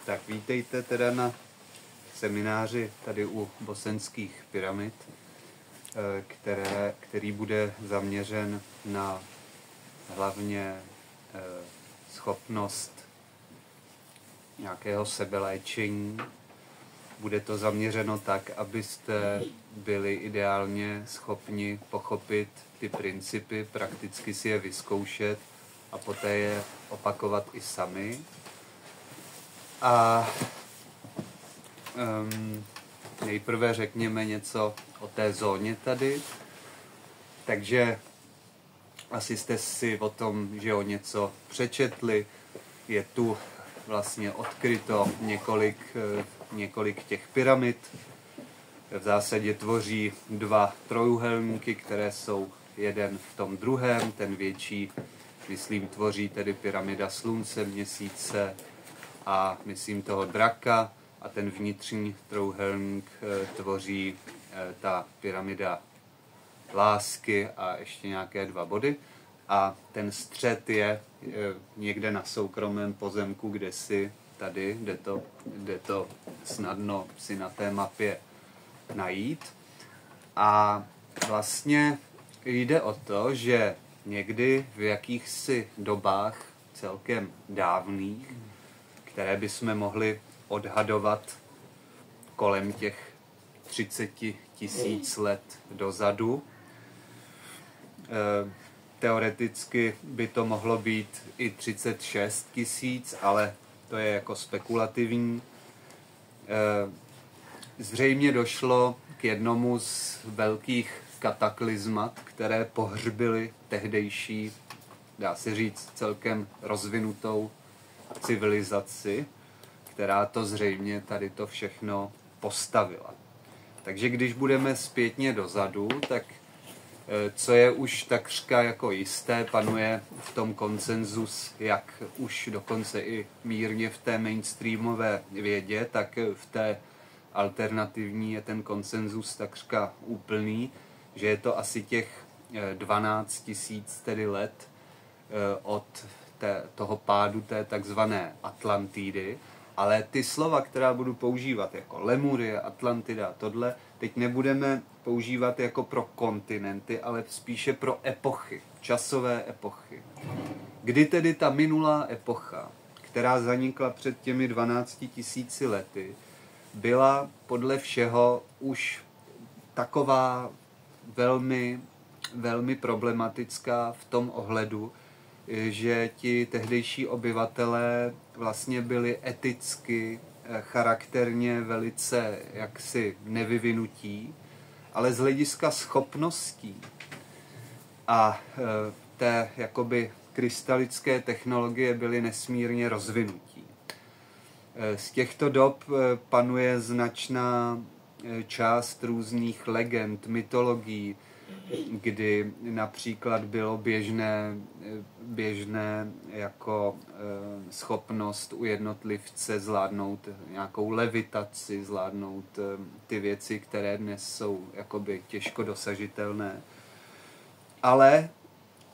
Tak vítejte teda na semináři tady u bosenských pyramid, který bude zaměřen na hlavně schopnost nějakého sebeléčení. Bude to zaměřeno tak, abyste byli ideálně schopni pochopit ty principy, prakticky si je vyzkoušet a poté je opakovat i sami. A nejprve řekněme něco o té zóně tady. Takže asi jste si o tom, že o něco přečetli. Je tu vlastně odkryto několik těch pyramid. V zásadě tvoří dva trojúhelníky, které jsou jeden v tom druhém. Ten větší, myslím, tvoří tedy pyramida Slunce, Měsíce a myslím toho draka. A ten vnitřní trojúhelník tvoří ta pyramida lásky a ještě nějaké dva body. A ten střed je někde na soukromém pozemku, kdesi tady, jde to snadno si na té mapě najít. A vlastně jde o to, že někdy v jakýchsi dobách celkem dávných, které bychom mohli odhadovat kolem těch 30 000 let dozadu. Teoreticky by to mohlo být i 36 000, ale to je jako spekulativní. Zřejmě došlo k jednomu z velkých kataklizmat, které pohřbily tehdejší, dá se říct, celkem rozvinutou civilizaci, která to zřejmě tady to všechno postavila. Takže když budeme zpětně dozadu, tak co je už takřka jako jisté, panuje v tom konsenzus, jak už dokonce i mírně v té mainstreamové vědě, tak v té alternativní je ten konsenzus takřka úplný, že je to asi těch 12 000 tedy let od toho pádu té takzvané Atlantidy. Ale ty slova, která budu používat jako Lemurie, Atlantida a tohle, teď nebudeme používat jako pro kontinenty, ale spíše pro epochy, časové epochy. Kdy tedy ta minulá epocha, která zanikla před těmi 12 000 lety, byla podle všeho už taková velmi, velmi problematická v tom ohledu, že ti tehdejší obyvatelé vlastně byli eticky, charakterně velice jaksi nevyvinutí, ale z hlediska schopností a té jakoby krystalické technologie byly nesmírně rozvinutí. Z těchto dob panuje značná část různých legend, mytologií, kdy například bylo běžné jako schopnost u jednotlivce zvládnout nějakou levitaci, zvládnout ty věci, které dnes jsou jakoby těžko dosažitelné. Ale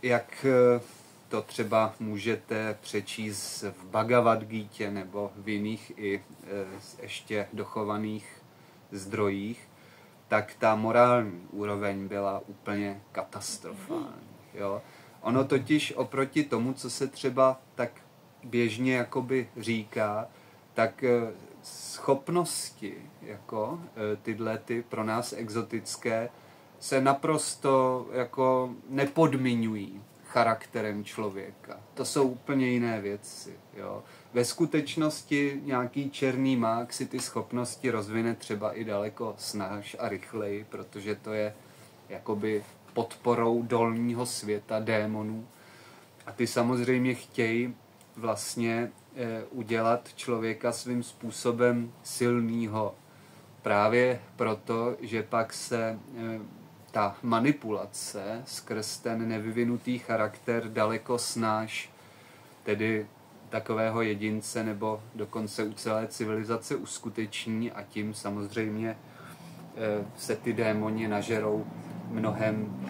jak to třeba můžete přečíst v Bhagavad Gítě nebo v jiných i ještě dochovaných zdrojích, tak ta morální úroveň byla úplně katastrofální. Jo? Ono totiž oproti tomu, co se třeba tak běžně jakoby říká, tak schopnosti jako tyhle ty pro nás exotické se naprosto jako nepodmiňují charakterem člověka. To jsou úplně jiné věci. Jo? Ve skutečnosti nějaký černý mák si ty schopnosti rozvine třeba i daleko snáž a rychleji, protože to je jakoby podporou dolního světa démonů. A ty samozřejmě chtějí vlastně udělat člověka svým způsobem silnýho. Právě proto, že pak se ta manipulace skrz ten nevyvinutý charakter daleko snáš, tedy takového jedince nebo dokonce u celé civilizace uskuteční a tím samozřejmě se ty démoni nažerou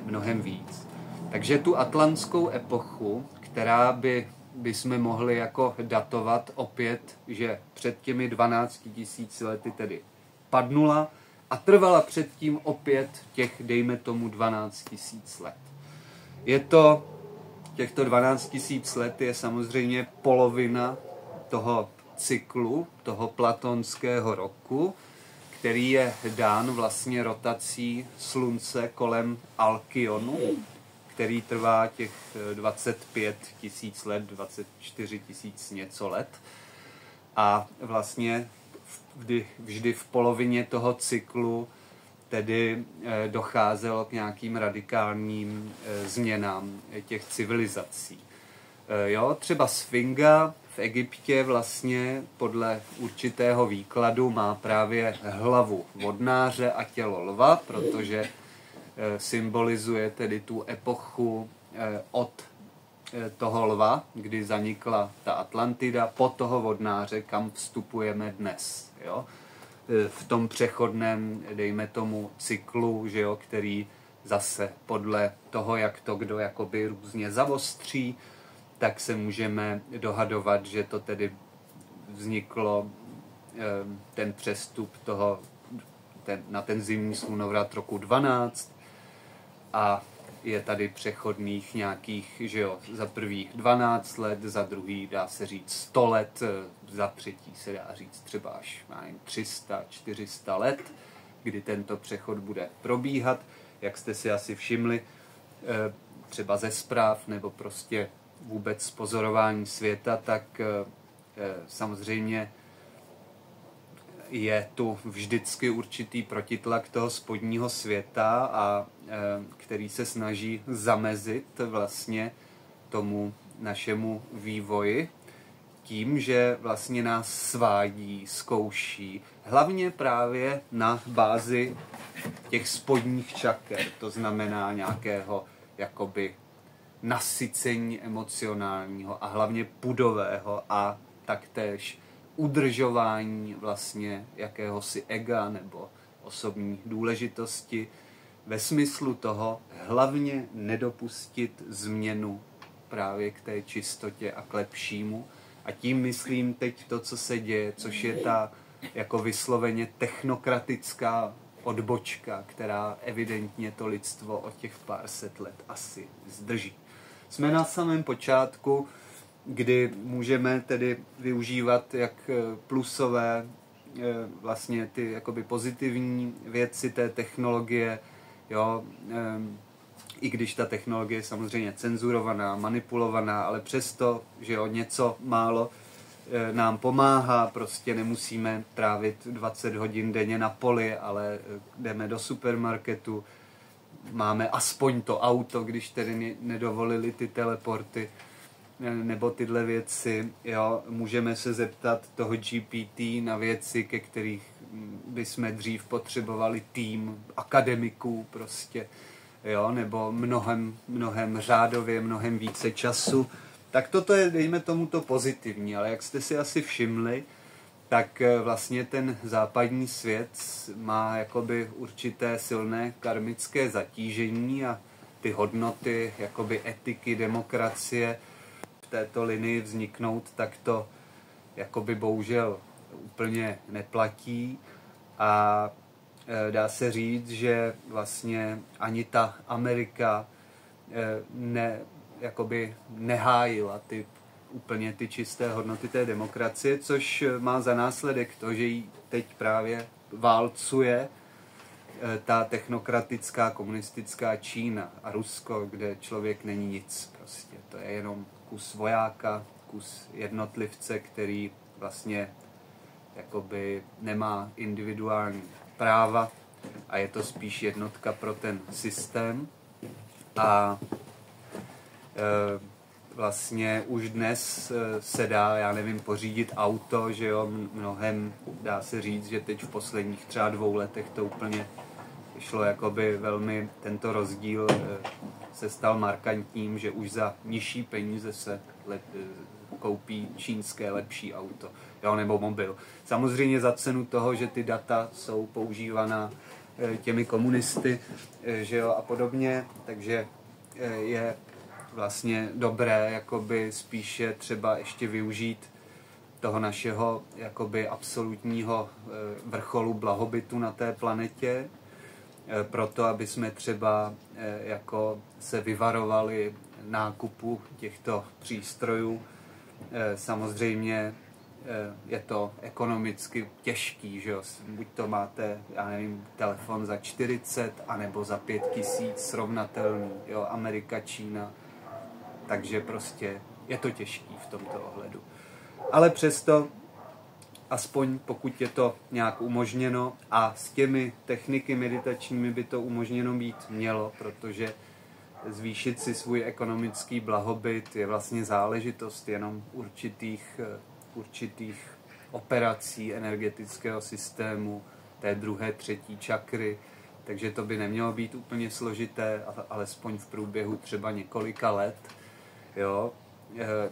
mnohem víc. Takže tu atlantskou epochu, která by bychom mohli jako datovat opět, že před těmi 12 000 lety tedy padnula a trvala předtím opět těch, dejme tomu, 12 000 let. Těchto 12 000 let je samozřejmě polovina toho cyklu, toho platonského roku, který je dán vlastně rotací Slunce kolem Alkyonu, který trvá těch 25 000 let, 24 000 něco let. A vlastně vždy v polovině toho cyklu tedy docházelo k nějakým radikálním změnám těch civilizací. Jo, třeba Sfinga v Egyptě vlastně podle určitého výkladu má právě hlavu vodnáře a tělo lva, protože symbolizuje tedy tu epochu od toho lva, kdy zanikla ta Atlantida, po toho vodnáře, kam vstupujeme dnes. Jo? V tom přechodném, dejme tomu, cyklu, že jo, který zase podle toho, jak to kdo jakoby různě zavostří, tak se můžeme dohadovat, že to tedy vzniklo ten přestup na ten zimní slunovrat roku 12 a je tady přechodných nějakých, že jo, za prvých 12 let, za druhý dá se říct 100 let, za třetí se dá říct třeba až 300-400 let, kdy tento přechod bude probíhat. Jak jste si asi všimli, třeba ze zpráv nebo prostě vůbec pozorování světa, tak samozřejmě je tu vždycky určitý protitlak toho spodního světa, a který se snaží zamezit vlastně tomu našemu vývoji tím, že vlastně nás svádí, zkouší, hlavně právě na bázi těch spodních čaker, to znamená nějakého jakoby nasycení emocionálního a hlavně pudového a taktéž udržování vlastně jakéhosi ega nebo osobní důležitosti ve smyslu toho hlavně nedopustit změnu právě k té čistotě a k lepšímu. A tím myslím teď to, co se děje, což je ta jako vysloveně technokratická odbočka, která evidentně to lidstvo o těch pár set let asi zdrží. Jsme na samém počátku, kdy můžeme tedy využívat jak plusové, vlastně ty jakoby pozitivní věci té technologie, jo, i když ta technologie je samozřejmě cenzurovaná, manipulovaná, ale přesto, že jo, něco málo nám pomáhá, prostě nemusíme trávit 20 hodin denně na poli, ale jdeme do supermarketu, máme aspoň to auto, když tedy nedovolili ty teleporty, nebo tyhle věci, jo, můžeme se zeptat toho GPT na věci, ke kterých bychom dřív potřebovali tým akademiků prostě, jo, nebo mnohem řádově, mnohem více času. Tak toto je, dejme tomu, to pozitivní, ale jak jste si asi všimli, tak vlastně ten západní svět má jakoby určité silné karmické zatížení a ty hodnoty, jakoby etiky, demokracie v této linii vzniknout, tak to jakoby bohužel úplně neplatí a dá se říct, že vlastně ani ta Amerika jakoby nehájila úplně ty čisté hodnoty té demokracie, což má za následek to, že jí teď právě válcuje ta technokratická komunistická Čína a Rusko, kde člověk není nic prostě. To je jenom kus vojáka, kus jednotlivce, který vlastně jakoby nemá individuální práva a je to spíš jednotka pro ten systém. A vlastně už dnes se dá, já nevím, pořídit auto, že jo, mnohem, dá se říct, že teď v posledních třeba 2 letech to úplně šlo jakoby velmi, tento rozdíl se stal markantním, že už za nižší peníze se koupí čínské lepší auto, jo, nebo mobil. Samozřejmě za cenu toho, že ty data jsou používaná těmi komunisty, že jo, a podobně, takže je vlastně dobré jakoby spíše třeba ještě využít toho našeho jakoby absolutního vrcholu blahobytu na té planetě, proto aby jsme třeba jako se vyvarovali nákupu těchto přístrojů. Samozřejmě je to ekonomicky těžký, že jo? Buď to máte, já nevím, telefon za 40, anebo za 5000 srovnatelný, jo? Amerika, Čína, takže prostě je to těžký v tomto ohledu. Ale přesto, aspoň pokud je to nějak umožněno, a s těmi techniky meditačními by to umožněno být mělo, protože zvýšit si svůj ekonomický blahobyt je vlastně záležitost jenom určitých operací energetického systému, té druhé, třetí čakry, takže to by nemělo být úplně složité, alespoň v průběhu třeba několika let, jo,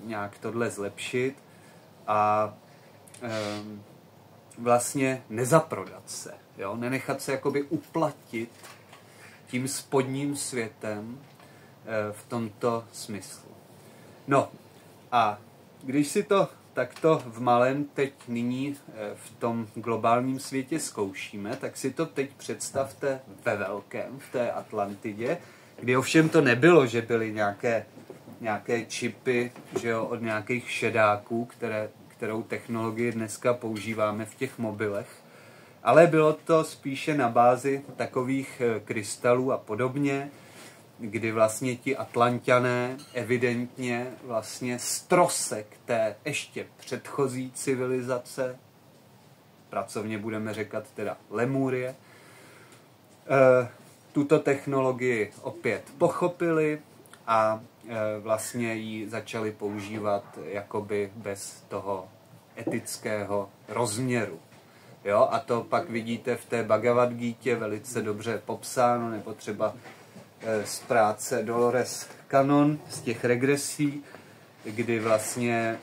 nějak tohle zlepšit a vlastně nezaprodat se, jo, nenechat se jakoby uplatit tím spodním světem v tomto smyslu. No a když si to takto v malém teď nyní v tom globálním světě zkoušíme, tak si to teď představte ve velkém, v té Atlantidě, kdy ovšem to nebylo, že byly nějaké čipy, že jo, od nějakých šedáků, kterou technologii dneska používáme v těch mobilech, ale bylo to spíše na bázi takových krystalů a podobně, kdy vlastně ti Atlanťané evidentně vlastně strosek té ještě předchozí civilizace, pracovně budeme říkat teda Lemurie, tuto technologii opět pochopili a vlastně ji začali používat jakoby bez toho etického rozměru. Jo? A to pak vidíte v té Bhagavad Gítě velice dobře popsáno, nebo třeba z práce Dolores Cannon z těch regresí, kdy vlastně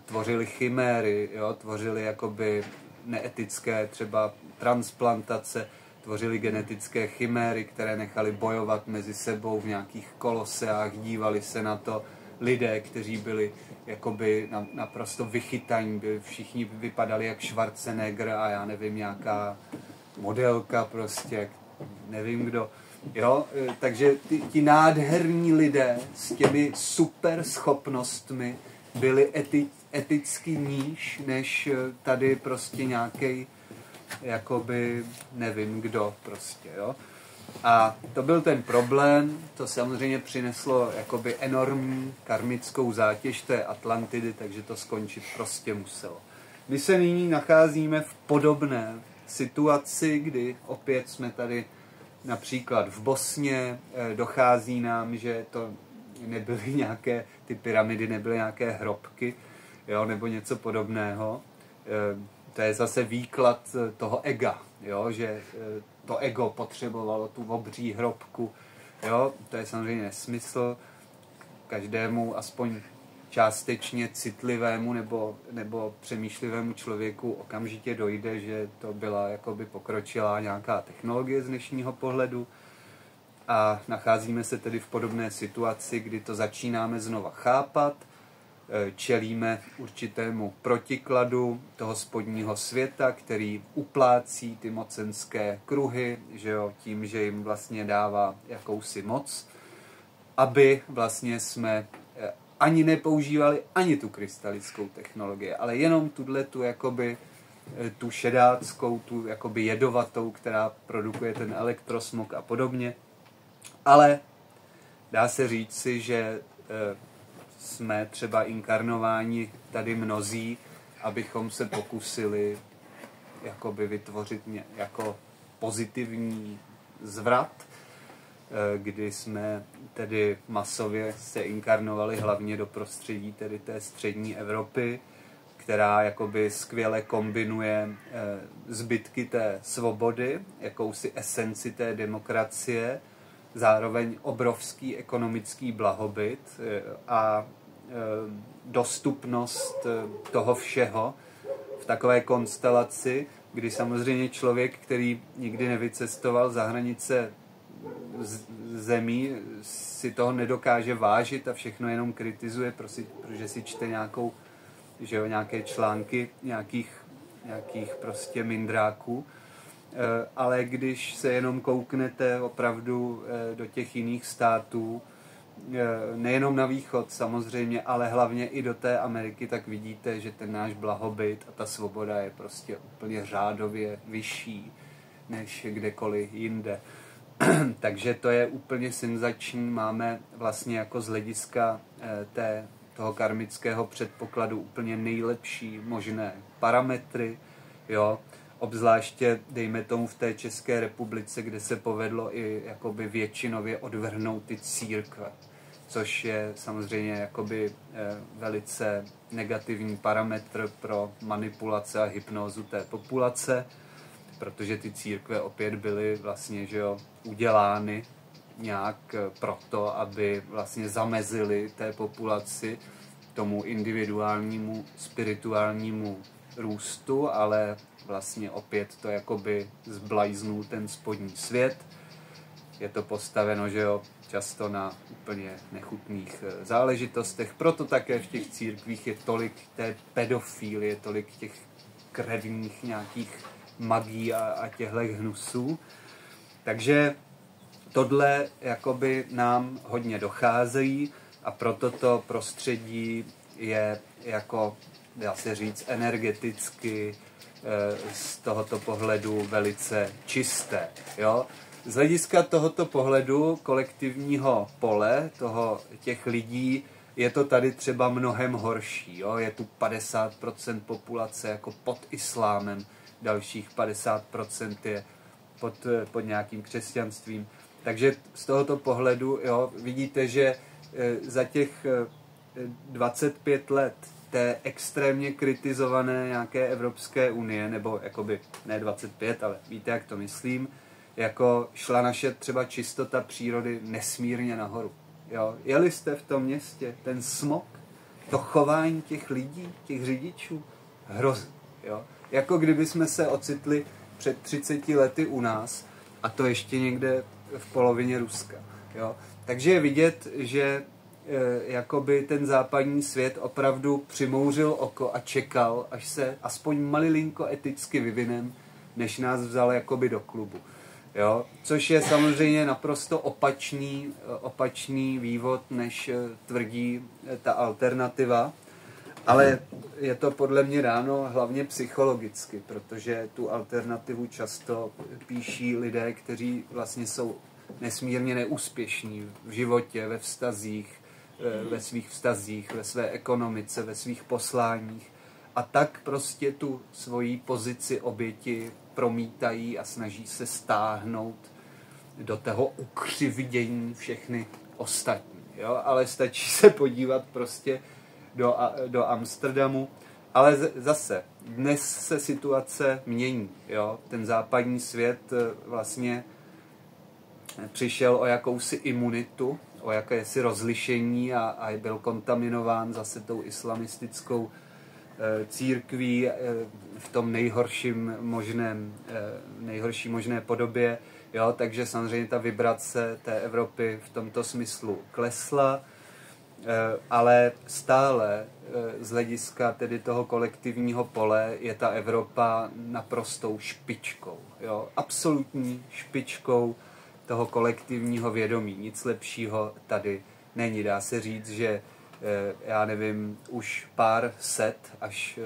tvořili chiméry, jo? Tvořili jakoby neetické třeba transplantace, tvořili genetické chiméry, které nechali bojovat mezi sebou v nějakých koloseách, dívali se na to lidé, kteří byli jakoby naprosto vychytaní, všichni vypadali jak Schwarzenegger a já nevím, nějaká modelka prostě, nevím kdo. Jo? Takže ti nádherní lidé s těmi super schopnostmi byli eticky níž, než tady prostě nějaký jakoby nevím kdo prostě, jo. A to byl ten problém, to samozřejmě přineslo jakoby enormní karmickou zátěž té Atlantidy, takže to skončit prostě muselo. My se nyní nacházíme v podobné situaci, kdy opět jsme tady například v Bosně, dochází nám, že to nebyly nějaké, ty pyramidy nebyly nějaké hrobky, jo, nebo něco podobného. To je zase výklad toho ega, jo, že to ego potřebovalo tu obří hrobku. Jo, to je samozřejmě nesmysl. Každému aspoň částečně citlivému nebo přemýšlivému člověku okamžitě dojde, že to byla jakoby pokročilá nějaká technologie z dnešního pohledu. A nacházíme se tedy v podobné situaci, kdy to začínáme znova chápat, čelíme určitému protikladu toho spodního světa, který uplácí ty mocenské kruhy, že jo, tím, že jim vlastně dává jakousi moc, aby vlastně jsme ani nepoužívali ani tu krystalickou technologii, ale jenom tu jakoby tu šedáckou, tu jakoby jedovatou, která produkuje ten elektrosmog a podobně. Ale dá se říci, že jsme třeba inkarnováni tady mnozí, abychom se pokusili jakoby vytvořit jako pozitivní zvrat, kdy jsme tedy masově se inkarnovali hlavně do prostředí tedy té střední Evropy, která jakoby skvěle kombinuje zbytky té svobody, jakousi esenci té demokracie, zároveň obrovský ekonomický blahobyt a dostupnost toho všeho v takové konstelaci, kdy samozřejmě člověk, který nikdy nevycestoval za hranice zemí si toho nedokáže vážit a všechno jenom kritizuje, protože si čte nějaké články nějakých prostě mindráků. Ale když se jenom kouknete opravdu do těch jiných států, nejenom na východ samozřejmě, ale hlavně i do té Ameriky, tak vidíte, že ten náš blahobyt a ta svoboda je prostě úplně řádově vyšší než kdekoliv jinde. Takže to je úplně senzační. Máme vlastně jako z hlediska toho karmického předpokladu úplně nejlepší možné parametry, jo. Obzvláště, dejme tomu, v té České republice, kde se povedlo i jakoby většinově odvrhnout ty církve, což je samozřejmě jakoby velice negativní parametr pro manipulace a hypnózu té populace, protože ty církve opět byly vlastně, že jo, udělány nějak proto, aby vlastně zamezili té populaci tomu individuálnímu, spirituálnímu růstu, ale vlastně opět to jakoby zblajznul ten spodní svět. Je to postaveno, že jo, často na úplně nechutných záležitostech. Proto také v těch církvích je tolik té pedofilie, tolik těch krevních nějakých magií a těchto hnusů. Takže tohle jakoby nám hodně dochází a proto to prostředí je jako, dá se říct, energeticky z tohoto pohledu velice čisté. Jo? Z hlediska tohoto pohledu kolektivního pole, těch lidí, je to tady třeba mnohem horší. Jo? Je tu 50% populace jako pod islámem, dalších 50% je pod nějakým křesťanstvím. Takže z tohoto pohledu, jo, vidíte, že za těch 25 let té extrémně kritizované nějaké Evropské unie, nebo jakoby ne 25, ale víte, jak to myslím, jako šla naše třeba čistota přírody nesmírně nahoru. Jo. Jeli jste v tom městě, ten smog, to chování těch lidí, těch řidičů, hrozný. Jo. Jako kdyby jsme se ocitli před 30 lety u nás, a to ještě někde v polovině Ruska. Jo. Takže je vidět, že jakoby ten západní svět opravdu přimouřil oko a čekal, až se aspoň malilinko eticky vyvinem, než nás vzal jakoby do klubu. Jo? Což je samozřejmě naprosto opačný vývod, než tvrdí ta alternativa. Ale je to podle mě dáno hlavně psychologicky, protože tu alternativu často píší lidé, kteří vlastně jsou nesmírně neúspěšní v životě, ve vztazích, ve svých vztazích, ve své ekonomice, ve svých posláních. A tak prostě tu svoji pozici oběti promítají a snaží se stáhnout do toho ukřivdění všechny ostatní. Jo? Ale stačí se podívat prostě do Amsterdamu. Ale zase, dnes se situace mění. Jo? Ten západní svět vlastně přišel o jakousi imunitu, o jakési rozlišení a byl kontaminován zase tou islamistickou církví v tom nejhorší možné podobě. Jo? Takže samozřejmě ta vibrace té Evropy v tomto smyslu klesla, ale stále z hlediska tedy toho kolektivního pole je ta Evropa naprostou špičkou. Jo? Absolutní špičkou toho kolektivního vědomí. Nic lepšího tady není. Dá se říct, že já nevím, už pár set, až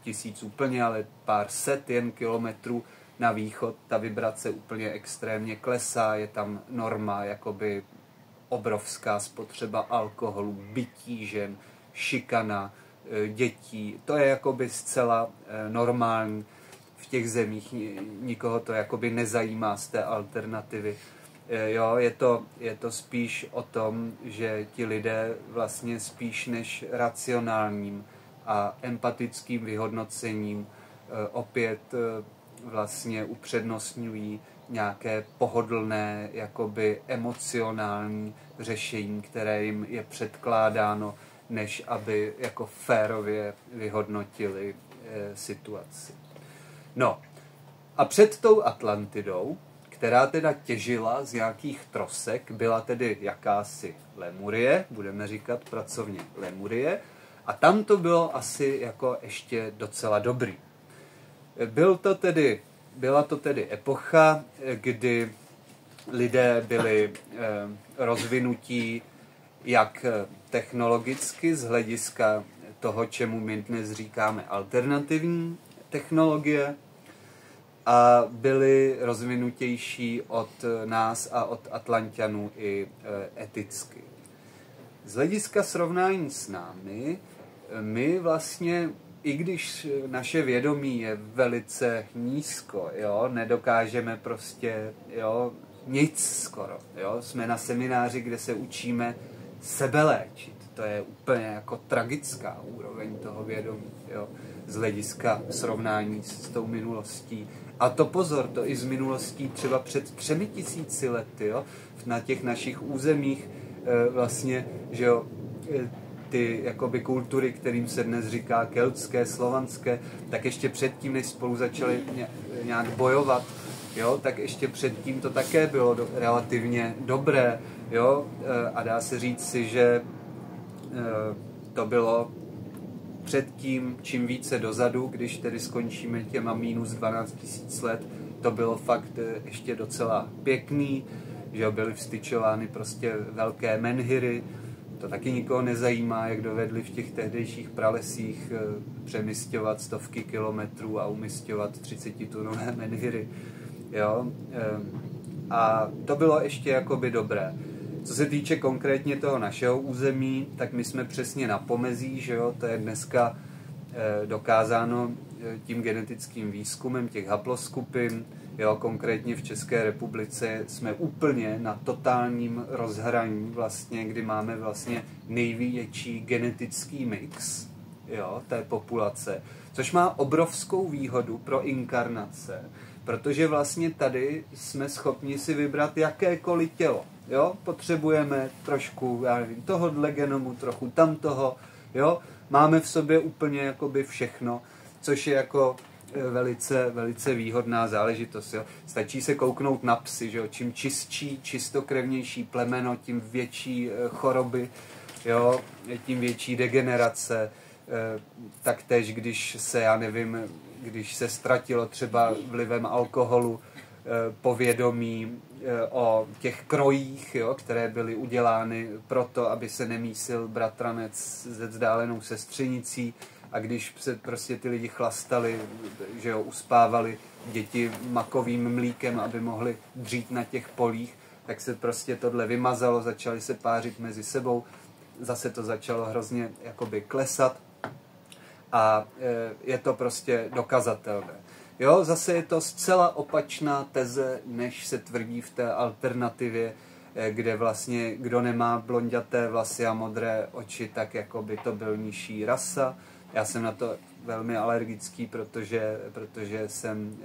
1000 úplně, ale pár set jen kilometrů na východ, ta vibrace úplně extrémně klesá, je tam norma, jakoby obrovská spotřeba alkoholu, bití žen, šikana dětí. To je jakoby zcela normální v těch zemích. Nikoho to jakoby nezajímá z té alternativy. Jo, je to spíš o tom, že ti lidé vlastně spíš než racionálním a empatickým vyhodnocením opět vlastně upřednostňují nějaké pohodlné, jakoby emocionální řešení, které jim je předkládáno, než aby jako férově vyhodnotili situaci. No a před tou Atlantidou, která teda těžila z nějakých trosek, byla tedy jakási Lemurie, budeme říkat pracovně Lemurie, a tam to bylo asi jako ještě docela dobrý. Byla to tedy epocha, kdy lidé byli rozvinutí jak technologicky z hlediska toho, čemu my dnes říkáme alternativní technologie, a byli rozvinutější od nás a od Atlanťanů i eticky. Z hlediska srovnání s námi, my vlastně, i když naše vědomí je velice nízko, jo, nedokážeme prostě, jo, nic skoro, jo, jsme na semináři, kde se učíme sebeléčit. To je úplně jako tragická úroveň toho vědomí, jo, z hlediska srovnání s tou minulostí. A to pozor, to i z minulostí třeba před 3000 lety, jo, na těch našich územích vlastně, že jo, ty jakoby kultury, kterým se dnes říká keltské, slovanské, tak ještě předtím, než spolu začali nějak bojovat, jo, tak ještě předtím to také bylo relativně dobré, jo, a dá se říct si, že to bylo předtím, čím více dozadu, když tedy skončíme těma minus 12 000 let, to bylo fakt ještě docela pěkný, že byly vstyčovány prostě velké menhiry. To taky nikoho nezajímá, jak dovedli v těch tehdejších pralesích přemysťovat stovky kilometrů a umísťovat 30-tunové menhiry. Jo? A to bylo ještě jakoby dobré. Co se týče konkrétně toho našeho území, tak my jsme přesně na pomezí, že jo? To je dneska dokázáno tím genetickým výzkumem těch haploskupin. Jo, konkrétně v České republice jsme úplně na totálním rozhraní, vlastně, kdy máme vlastně největší genetický mix, jo, té populace, což má obrovskou výhodu pro inkarnace, protože vlastně tady jsme schopni si vybrat jakékoliv tělo. Jo? Potřebujeme trošku, já nevím, tohodle genomu, trochu tamtoho, jo? Máme v sobě úplně jakoby všechno, což je jako velice, velice výhodná záležitost. Jo? Stačí se kouknout na psy, že jo? Čím čistší, čistokrevnější plemeno, tím větší choroby, jo? Tím větší degenerace. Taktéž, když se, já nevím, když se ztratilo třeba vlivem alkoholu povědomí o těch krojích, jo, které byly udělány proto, aby se nemísil bratranec se vzdálenou sestřenicí, a když se prostě ty lidi chlastali, že jo, uspávali děti makovým mlíkem, aby mohli dřít na těch polích, tak se prostě tohle vymazalo, začali se pářit mezi sebou, zase to začalo hrozně jakoby klesat a je to prostě dokazatelné. Jo, zase je to zcela opačná teze, než se tvrdí v té alternativě, kde vlastně kdo nemá blonďaté vlasy a modré oči, tak jako by to byl nižší rasa. Já jsem na to velmi alergický, protože jsem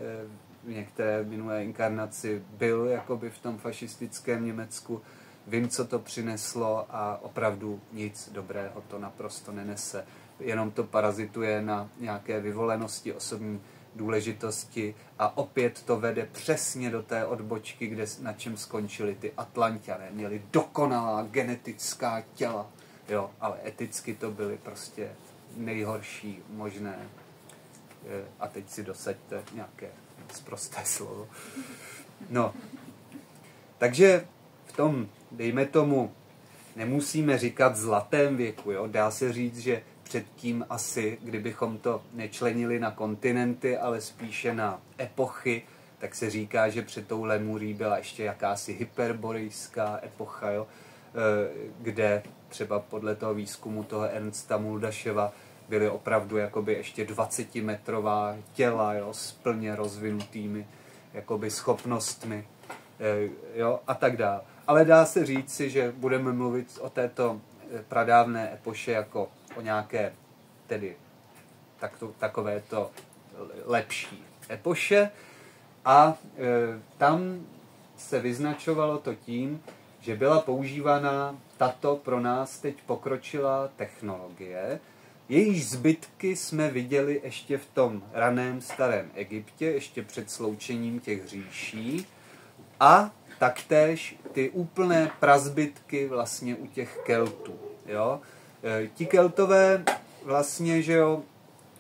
v některé minulé inkarnaci byl jakoby v tom fašistickém Německu. Vím, co to přineslo a opravdu nic dobrého to naprosto nenese. Jenom to parazituje na nějaké vyvolenosti, osobní důležitosti a opět to vede přesně do té odbočky, kde, na čem skončili ty Atlanťané. Měli dokonalá genetická těla, jo, ale eticky to byly prostě nejhorší možné. A teď si dosaďte nějaké sprosté slovo. No, takže v tom, dejme tomu, nemusíme říkat zlatém věku, jo? Dá se říct, že předtím asi, kdybychom to nečlenili na kontinenty, ale spíše na epochy, tak se říká, že před tou Lemurií byla ještě jakási hyperborejská epocha, jo? Kde třeba podle toho výzkumu toho Ernsta Muldaševa byly opravdu jakoby ještě 20metrová těla, jo? S plně rozvinutými jakoby schopnostmi, jo? A tak dále. Ale dá se říci, že budeme mluvit o této pradávné epoše jako o nějaké tedy takovéto lepší epoše a tam se vyznačovalo to tím, že byla používaná tato pro nás teď pokročilá technologie. Jejíž zbytky jsme viděli ještě v tom raném starém Egyptě, ještě před sloučením těch říší. A taktéž ty úplné prazbytky vlastně u těch Keltů. Jo? Ti Keltové vlastně, že jo,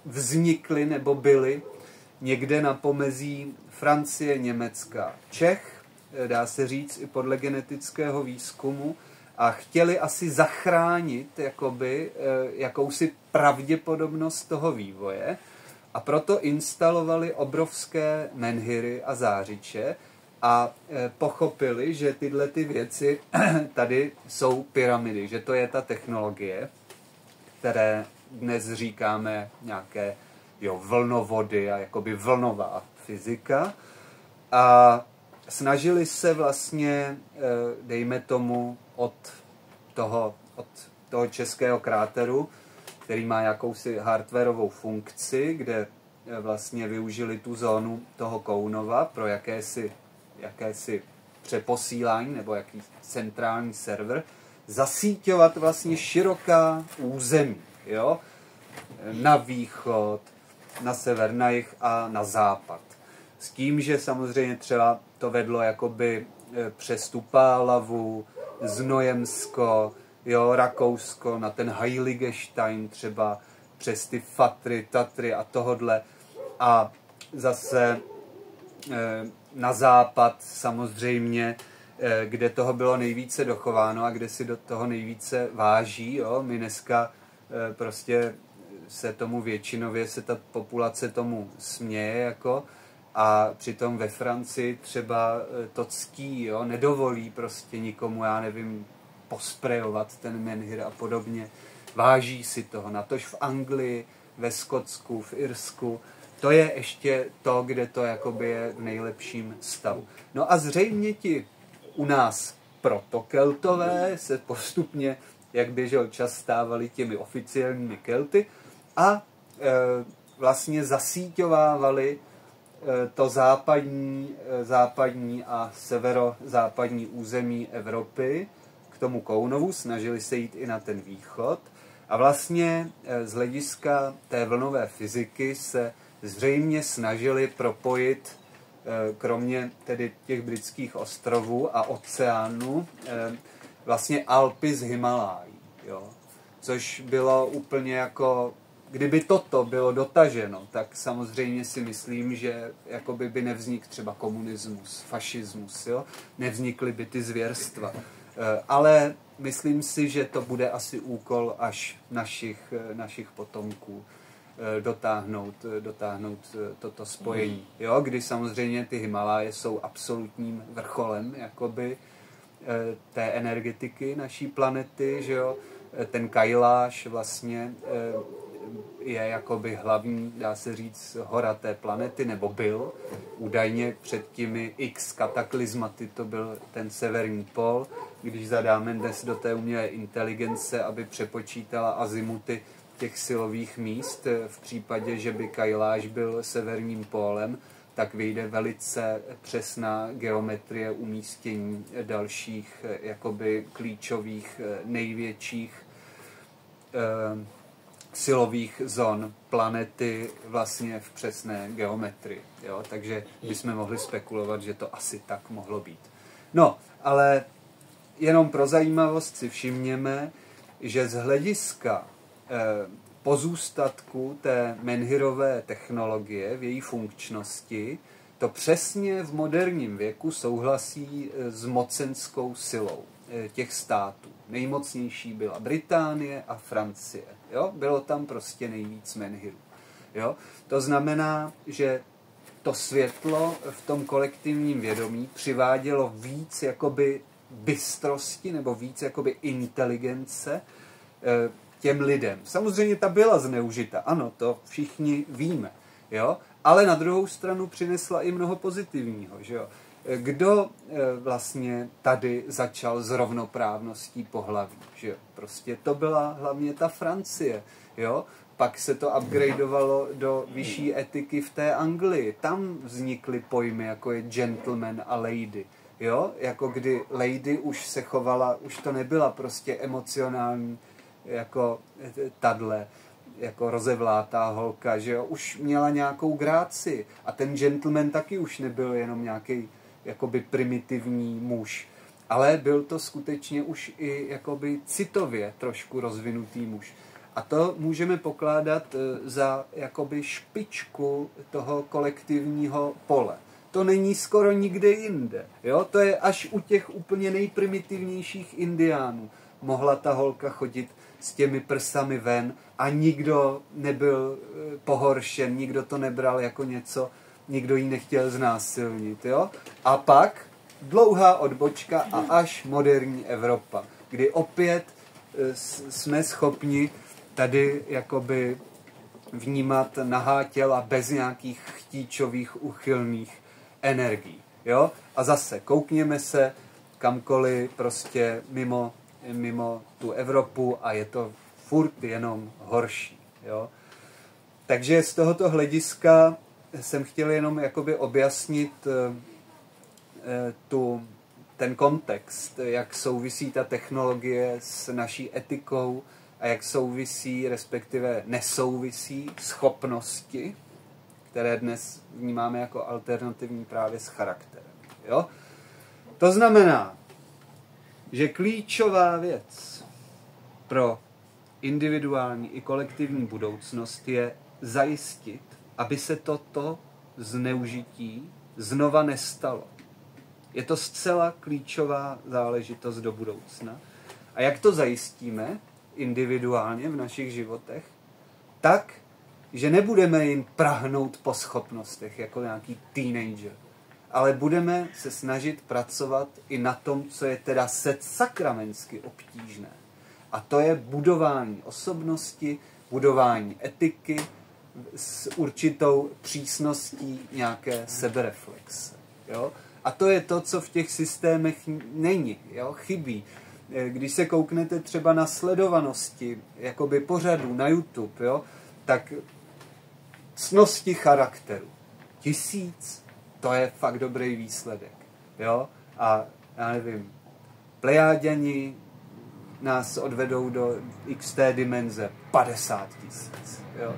vznikli nebo byli někde na pomezí Francie, Německa, Čech, dá se říct i podle genetického výzkumu, a chtěli asi zachránit jakoby, jakousi pravděpodobnost toho vývoje, a proto instalovali obrovské menhiry a zářiče a pochopili, že tyhle ty věci tady jsou pyramidy, že to je ta technologie, které dnes říkáme nějaké vlnovody a jakoby vlnová fyzika. A snažili se vlastně, dejme tomu, od toho českého kráteru, který má jakousi hardwareovou funkci, kde vlastně využili tu zónu toho Kounova pro jakési přeposílání nebo jaký centrální server, zasíťovat vlastně široká území, jo? Na východ, na sever, na jih a na západ. S tím, že samozřejmě třeba to vedlo jakoby přes tu Pálavu, Znojemsko, jo, Rakousko, na ten Heiligestein třeba, přes ty Fatry, Tatry a tohodle. A zase na západ samozřejmě, kde toho bylo nejvíce dochováno a kde si do toho nejvíce váží. Jo. My dneska prostě se tomu většinově, se ta populace tomu směje, jako, a přitom ve Francii třeba to ctí, jo, nedovolí prostě nikomu, já nevím, posprejovat ten menhir a podobně. Váží si toho, natož v Anglii, ve Skotsku, v Irsku. To je ještě to, kde to jakoby je v nejlepším stavu. No a zřejmě ti u nás protokeltové se postupně, jak běžel čas, stávali těmi oficiálními Kelty a vlastně zasíťovávali to západní a severozápadní území Evropy k tomu Kounovu, snažili se jít i na ten východ a vlastně z hlediska té vlnové fyziky se zřejmě snažili propojit, kromě tedy těch britských ostrovů a oceánu, vlastně Alpy z Himalájí, jo. Což bylo úplně jako, kdyby toto bylo dotaženo, tak samozřejmě si myslím, že jakoby by nevznikl třeba komunismus, fašismus, jo? Nevznikly by ty zvěrstva. Ale myslím si, že to bude asi úkol až našich potomků dotáhnout toto spojení. Jo? Kdy samozřejmě ty Himaláje jsou absolutním vrcholem jakoby, té energetiky naší planety, že jo? Ten Kailáš vlastně je jakoby hlavní, dá se říct, hora té planety, nebo byl. Údajně před těmi x kataklizmaty to byl ten severní pól. Když zadáme dnes do té umělé inteligence, aby přepočítala azimuty těch silových míst, v případě, že by Kailáš byl severním pólem, tak vyjde velice přesná geometrie umístění dalších jakoby klíčových, největších silových zón planety vlastně v přesné geometrii. Jo? Takže bychom mohli spekulovat, že to asi tak mohlo být. No, ale jenom pro zajímavost si všimněme, že z hlediska pozůstatku té menhirové technologie v její funkčnosti to přesně v moderním věku souhlasí s mocenskou silou těch států. Nejmocnější byla Británie a Francie. Jo? Bylo tam prostě nejvíc menhirů. Jo? To znamená, že to světlo v tom kolektivním vědomí přivádělo víc jakoby bystrosti nebo víc jakoby inteligence těm lidem. Samozřejmě ta byla zneužita, ano, to všichni víme, jo? Ale na druhou stranu přinesla i mnoho pozitivního, že jo? Kdo vlastně tady začal s rovnoprávností pohlaví, že jo? Prostě to byla hlavně ta Francie, jo? Pak se to upgradeovalo do vyšší etiky v té Anglii. Tam vznikly pojmy, jako je gentleman a lady, jo? Jako kdy lady už se chovala, už to nebyla prostě emocionální, jako tadle, jako rozevlátá holka, že jo, už měla nějakou gráci. A ten gentleman taky už nebyl jenom nějaký jakoby primitivní muž. Ale byl to skutečně už i jakoby citově trošku rozvinutý muž. A to můžeme pokládat za jakoby špičku toho kolektivního pole. To není skoro nikde jinde. Jo? To je až u těch úplně nejprimitivnějších indiánů. Mohla ta holka chodit s těmi prsami ven a nikdo nebyl pohoršen, nikdo to nebral jako něco, nikdo ji nechtěl znásilnit. Jo? A pak dlouhá odbočka a až moderní Evropa, kdy opět jsme schopni tady jakoby vnímat nahá těla bez nějakých chtíčových uchylných energií. Jo? A zase koukněme se kamkoliv prostě mimo tu Evropu a je to furt jenom horší. Jo? Takže z tohoto hlediska jsem chtěl jenom jakoby objasnit ten kontext, jak souvisí ta technologie s naší etikou a jak souvisí, respektive nesouvisí schopnosti, které dnes vnímáme jako alternativní právě s charakterem. Jo? To znamená, že klíčová věc pro individuální i kolektivní budoucnost je zajistit, aby se toto zneužití znova nestalo. Je to zcela klíčová záležitost do budoucna. A jak to zajistíme individuálně v našich životech? Tak, že nebudeme jim prahnout po schopnostech jako nějaký teenager, ale budeme se snažit pracovat i na tom, co je teda sakramentsky obtížné. A to je budování osobnosti, budování etiky s určitou přísností nějaké sebereflexe. Jo? A to je to, co v těch systémech není, jo? Chybí. Když se kouknete třeba na sledovanosti jakoby pořadů na YouTube, jo? Tak ctnosti charakteru 1000, to je fakt dobrý výsledek. Jo? A já nevím, Plejáďani nás odvedou do XT dimenze 50 000. Jo?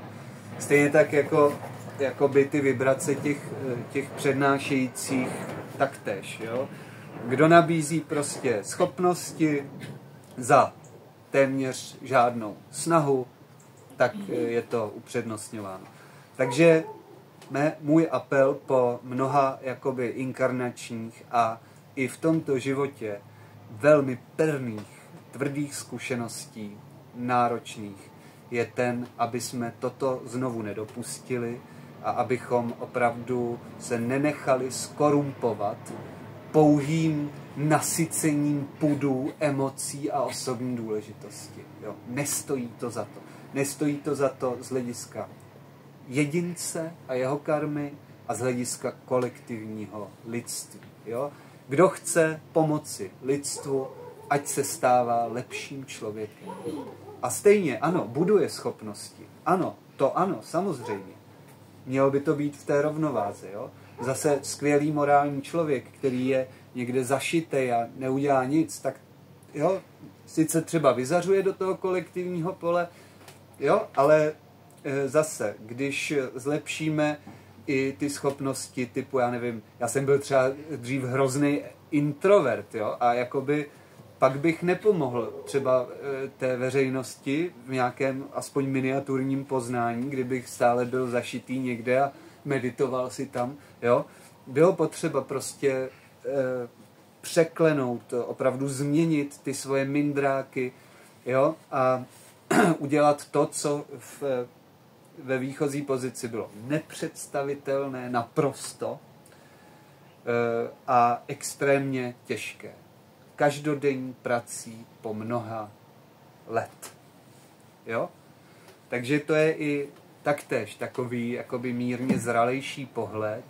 Stejně tak jako by ty vibrace těch přednášejících taktéž. Jo? Kdo nabízí prostě schopnosti za téměř žádnou snahu, tak je to upřednostňováno. Takže můj apel po mnoha jakoby inkarnačních a i v tomto životě velmi pevných, tvrdých zkušeností, náročných, je ten, aby jsme toto znovu nedopustili a abychom opravdu se nenechali skorumpovat pouhým nasycením pudů, emocí a osobní důležitosti. Jo? Nestojí to za to. Nestojí to za to z hlediska jedince a jeho karmy a z hlediska kolektivního lidství. Jo? Kdo chce pomoci lidstvu, ať se stává lepším člověkem. A stejně, ano, buduje schopnosti. Ano, samozřejmě. Mělo by to být v té rovnováze. Jo? Zase skvělý morální člověk, který je někde zašitej a neudělá nic, tak jo, sice třeba vyzařuje do toho kolektivního pole, jo, ale zase, když zlepšíme i ty schopnosti typu, já nevím, já jsem byl třeba dřív hrozný introvert, jo, a jakoby pak bych nepomohl třeba té veřejnosti v nějakém aspoň miniaturním poznání, kdybych stále byl zašitý někde a meditoval si tam, jo. Bylo potřeba prostě překlenout, opravdu změnit ty svoje mindráky, jo, a udělat to, co ve výchozí pozici bylo nepředstavitelné naprosto a extrémně těžké. Každodenní prací po mnoha let. Jo? Takže to je i taktéž takový jakoby mírně zralejší pohled,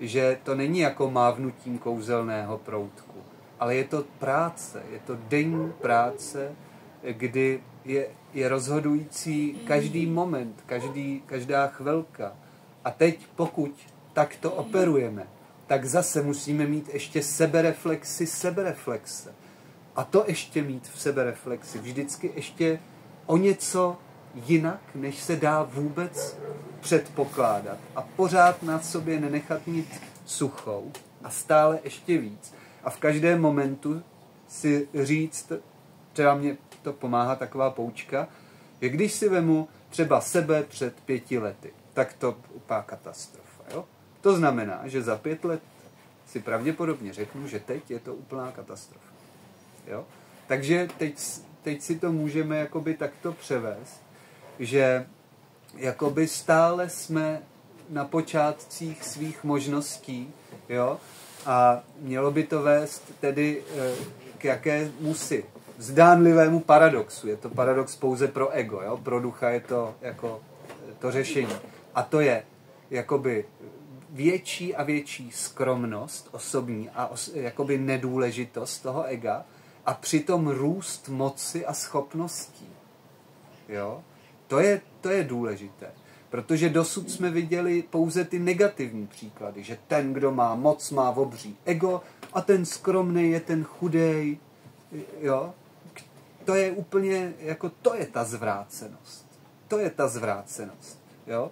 že to není jako mávnutím kouzelného proutku, ale je to práce, je to denní práce, kdy je rozhodující každý moment, každá chvilka. A teď, pokud takto operujeme, tak zase musíme mít ještě sebereflexe. A to ještě mít v sebereflexi vždycky ještě o něco jinak, než se dá vůbec předpokládat. A pořád na sobě nenechat mít suchou, a stále ještě víc. A v každém momentu si říct, třeba mě to pomáhá taková poučka, že když si vemu třeba sebe před 5 lety, tak to úplná katastrofa. Jo? To znamená, že za 5 let si pravděpodobně řeknu, že teď je to úplná katastrofa. Jo? Takže teď si to můžeme jakoby takto převést, že jakoby stále jsme na počátcích svých možností, jo? A mělo by to vést tedy k jakémusi zdánlivému paradoxu. Je to paradox pouze pro ego, jo? Pro ducha je to jako to řešení. A to je jakoby větší a větší skromnost osobní a jakoby nedůležitost toho ega a přitom růst moci a schopností. Jo? To je důležité. Protože dosud jsme viděli pouze ty negativní příklady, že ten, kdo má moc, má obří ego a ten skromný je ten chudej. Jo? To je úplně, jako to je ta zvrácenost. To je ta zvrácenost. Jo?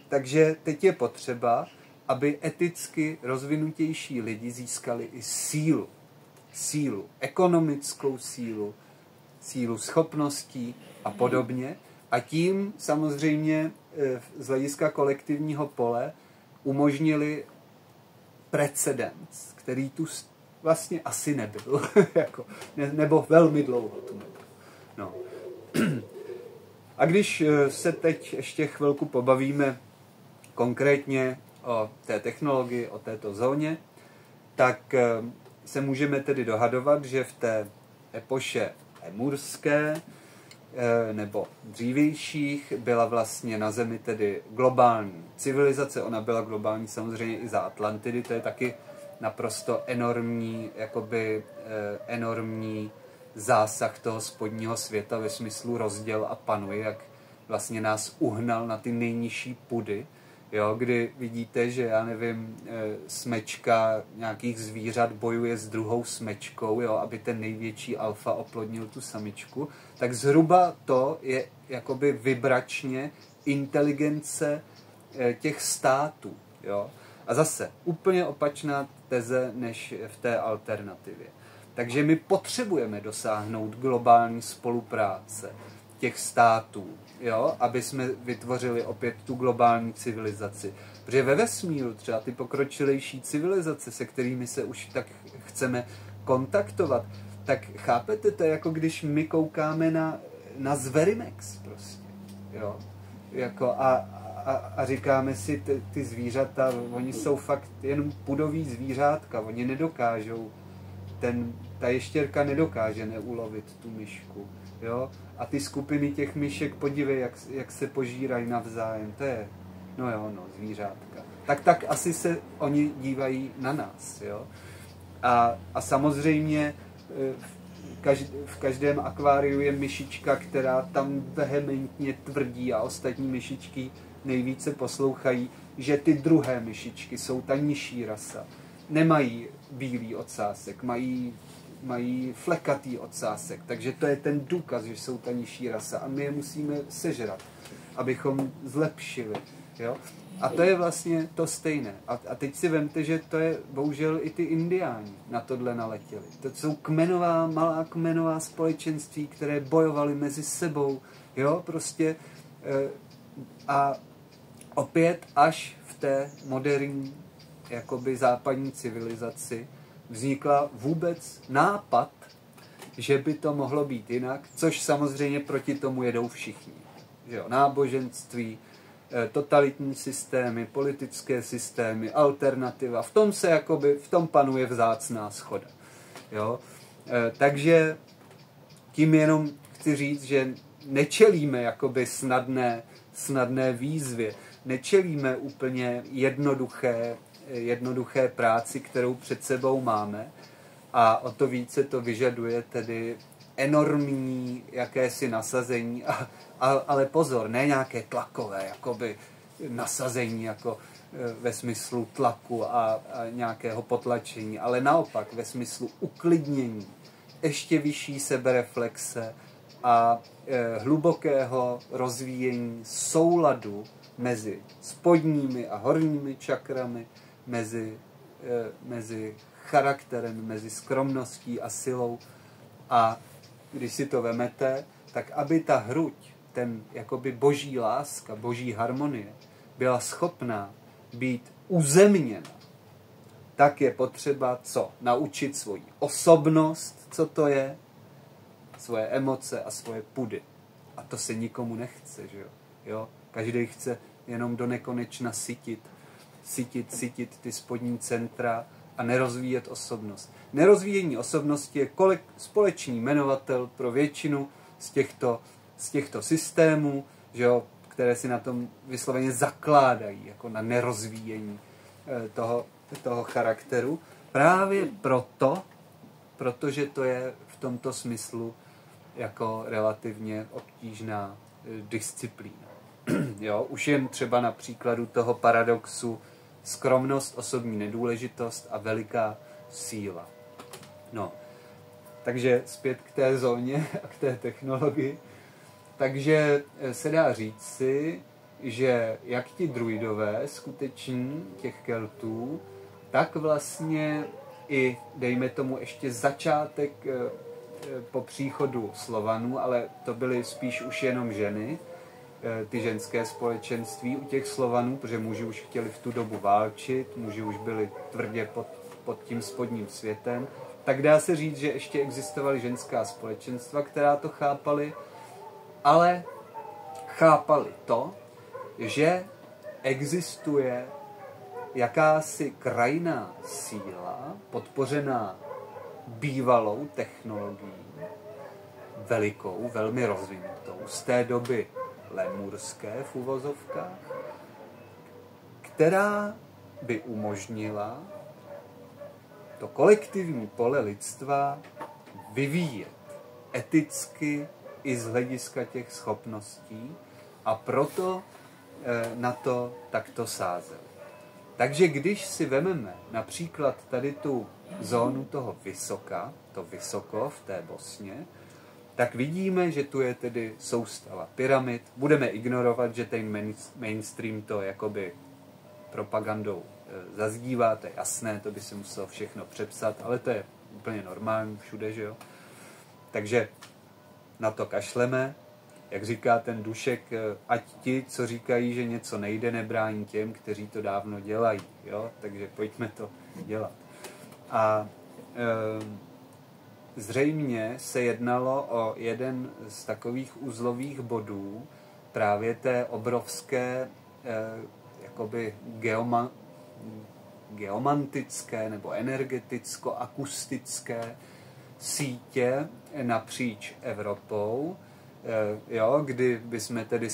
Takže teď je potřeba, aby eticky rozvinutější lidi získali i sílu. Sílu, ekonomickou sílu, sílu schopností a podobně. A tím samozřejmě z hlediska kolektivního pole umožnili precedens, který tu vlastně asi nebyl. Jako, nebo velmi dlouho tu nebyl. No. A když se teď ještě chvilku pobavíme konkrétně o té technologii, o této zóně, tak se můžeme tedy dohadovat, že v té epoše emurské nebo dřívějších byla vlastně na Zemi tedy globální civilizace. Ona byla globální samozřejmě i za Atlantidy, to je taky naprosto enormní, jakoby enormní zásah toho spodního světa ve smyslu rozděl a panuje, jak vlastně nás uhnal na ty nejnižší pudy, jo, kdy vidíte, že já nevím, smečka nějakých zvířat bojuje s druhou smečkou, jo, aby ten největší alfa oplodnil tu samičku, tak zhruba to je jakoby vibračně inteligence těch států, jo. A zase úplně opačná teze než v té alternativě. Takže my potřebujeme dosáhnout globální spolupráce těch států, jo, aby jsme vytvořili opět tu globální civilizaci. Protože ve vesmíru třeba ty pokročilejší civilizace, se kterými se už tak chceme kontaktovat, tak chápete, to je jako když my koukáme na Zverimex prostě, jo. Jako a říkáme si, ty zvířata, oni jsou fakt jenom pudový zvířátka, oni nedokážou, ta ještěrka nedokáže neulovit tu myšku, jo. A ty skupiny těch myšek, podívej, jak se požírají navzájem, to je, no jo, no, zvířátka. Tak asi se oni dívají na nás, jo. A samozřejmě v každém akváriu je myšička, která tam vehementně tvrdí a ostatní myšičky nejvíce poslouchají, že ty druhé myšičky jsou ta nižší rasa. Nemají bílý ocásek, mají flekatý ocásek, takže to je ten důkaz, že jsou ta nižší rasa a my je musíme sežrat, abychom zlepšili. Jo? A to je vlastně to stejné. A teď si vemte, že to je bohužel i ty indiáni na tohle naletěli. To jsou malá kmenová společenství, které bojovaly mezi sebou. Jo? Prostě a opět až v té moderní jakoby západní civilizaci vznikla vůbec nápad, že by to mohlo být jinak, což samozřejmě proti tomu jedou všichni. Že jo? Náboženství, totalitní systémy, politické systémy, alternativa. V tom panuje vzácná shoda. Jo? Takže tím jenom chci říct, že nečelíme jakoby snadné výzvě, nečelíme úplně jednoduché práci, kterou před sebou máme, a o to více to vyžaduje tedy enormní jakési nasazení, ale pozor, ne nějaké tlakové jakoby nasazení jako ve smyslu tlaku a nějakého potlačení, ale naopak ve smyslu uklidnění, ještě vyšší sebereflexe a hlubokého rozvíjení souladu mezi spodními a horními čakrami, mezi mezi charakterem, mezi skromností a silou. A když si to vemete, tak aby ta hruď, ten jakoby boží láska, boží harmonie, byla schopná být uzemněna, tak je potřeba co? Naučit svoji osobnost, co to je, svoje emoce a svoje pudy. A to se nikomu nechce, že jo? Každý chce jenom do nekonečna sytit ty spodní centra a nerozvíjet osobnost. Nerozvíjení osobnosti je společný jmenovatel pro většinu z těchto systémů, že jo, které si na tom vysloveně zakládají, jako na nerozvíjení toho charakteru. Právě protože to je v tomto smyslu jako relativně obtížná disciplína. Jo, už jen třeba na příkladu toho paradoxu skromnost, osobní nedůležitost a veliká síla. No, takže zpět k té zóně a k té technologii. Takže se dá říci, že jak ti druidové skuteční těch Keltů, tak vlastně i, dejme tomu, ještě začátek po příchodu Slovanů, ale to byly spíš už jenom ženy, ty ženské společenství u těch Slovanů, protože muži už chtěli v tu dobu válčit, muži už byli tvrdě pod tím spodním světem, tak dá se říct, že ještě existovaly ženská společenstva, která to chápali, ale chápali to, že existuje jakási krajná síla, podpořená bývalou technologií, velikou, velmi rozvinutou, z té doby lemurské v uvozovkách, která by umožnila to kolektivní pole lidstva vyvíjet eticky i z hlediska těch schopností a proto na to takto sázeli. Takže když si vememe například tady tu zónu toho Vysoka, to Vysoko v té Bosně, tak vidíme, že tu je tedy soustava pyramid. Budeme ignorovat, že ten mainstream to jakoby propagandou zazdívá, to je jasné, to by se muselo všechno přepsat, ale to je úplně normální všude, že jo. Takže na to kašleme. Jak říká ten Dušek, ať ti, co říkají, že něco nejde, nebrání těm, kteří to dávno dělají. Jo? Takže pojďme to dělat. A zřejmě se jednalo o jeden z takových uzlových bodů právě té obrovské jakoby geomantické nebo energeticko-akustické sítě napříč Evropou, jo, kdy bychom tedy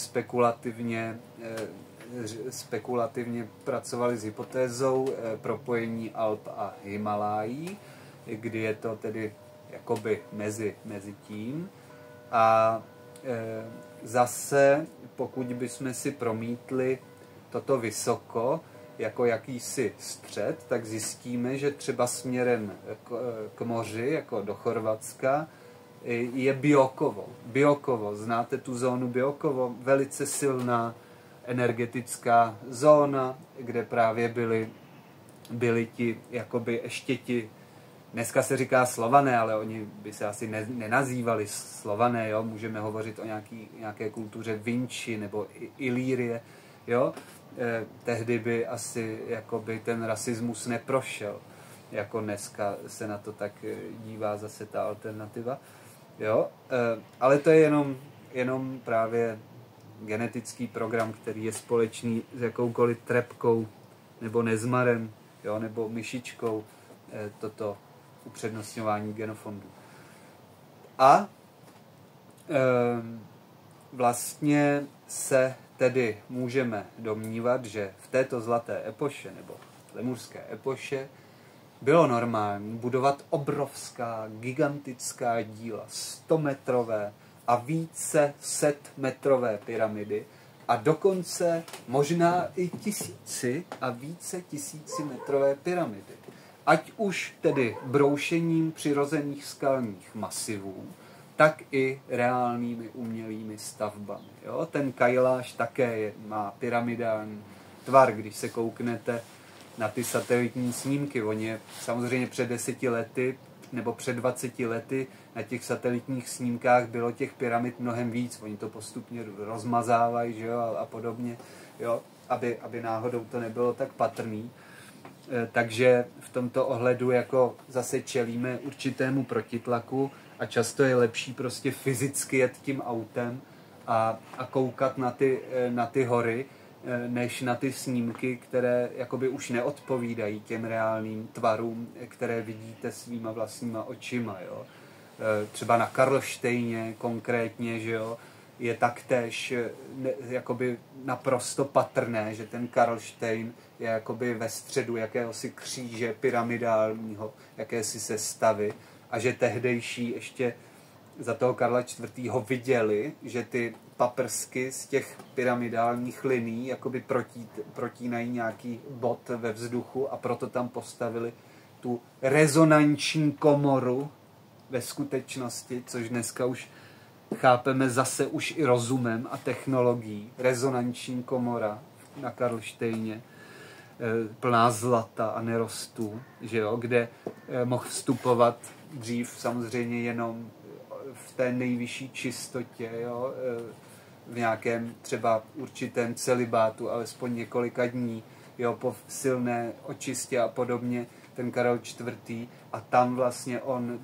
spekulativně pracovali s hypotézou propojení Alp a Himalájí, kdy je to tedy jakoby mezi tím. A zase, pokud bychom si promítli toto Vysoko jako jakýsi střed, tak zjistíme, že třeba směrem k moři, jako do Chorvatska, je Biokovo. Biokovo, znáte tu zónu Biokovo? Velice silná energetická zóna, kde právě byli ti, jakoby ještě ti, dneska se říká Slované, ale oni by se asi nenazývali Slované, jo? Můžeme hovořit o nějaké kultuře Vinči nebo Ilýrie, jo? Tehdy by asi jakoby ten rasismus neprošel, jako dneska se na to tak dívá zase ta alternativa. Jo? Ale to je jenom právě genetický program, který je společný s jakoukoliv trepkou nebo nezmarem, jo? Nebo myšičkou, toto upřednostňování genofondu. A vlastně se tedy můžeme domnívat, že v této zlaté epoše nebo lemurské epoše bylo normální budovat obrovská, gigantická díla, 100metrové a více setmetrové pyramidy a dokonce možná i tisícimetrové pyramidy. Ať už tedy broušením přirozených skalních masivů, tak i reálnými umělými stavbami. Jo? Ten Kailáš také má pyramidální tvar, když se kouknete na ty satelitní snímky. Oni samozřejmě před 10 lety nebo před 20 lety na těch satelitních snímkách bylo těch pyramid mnohem víc. Oni to postupně rozmazávají, že jo, a podobně, jo, aby náhodou to nebylo tak patrný. Takže v tomto ohledu jako zase čelíme určitému protitlaku a často je lepší prostě fyzicky jet tím autem a koukat na ty hory, než na ty snímky, které jakoby už neodpovídají těm reálným tvarům, které vidíte svýma vlastníma očima. Jo. Třeba na Karlštejně konkrétně, že jo, je taktéž jakoby naprosto patrné, že ten Karlštejn je jakoby ve středu jakéhosi kříže pyramidálního, jakési sestavy, a že tehdejší ještě za toho Karla IV. Viděli, že ty paprsky z těch pyramidálních liní jakoby protínají nějaký bod ve vzduchu a proto tam postavili tu rezonanční komoru ve skutečnosti, což dneska už chápeme zase už i rozumem a technologií. Rezonanční komora na Karlštejně, plná zlata a nerostů, že jo, kde mohl vstupovat dřív samozřejmě jenom v té nejvyšší čistotě, jo, v nějakém třeba určitém celibátu, alespoň několika dní, jo, po silné očistě a podobně, ten Karel IV. A tam vlastně on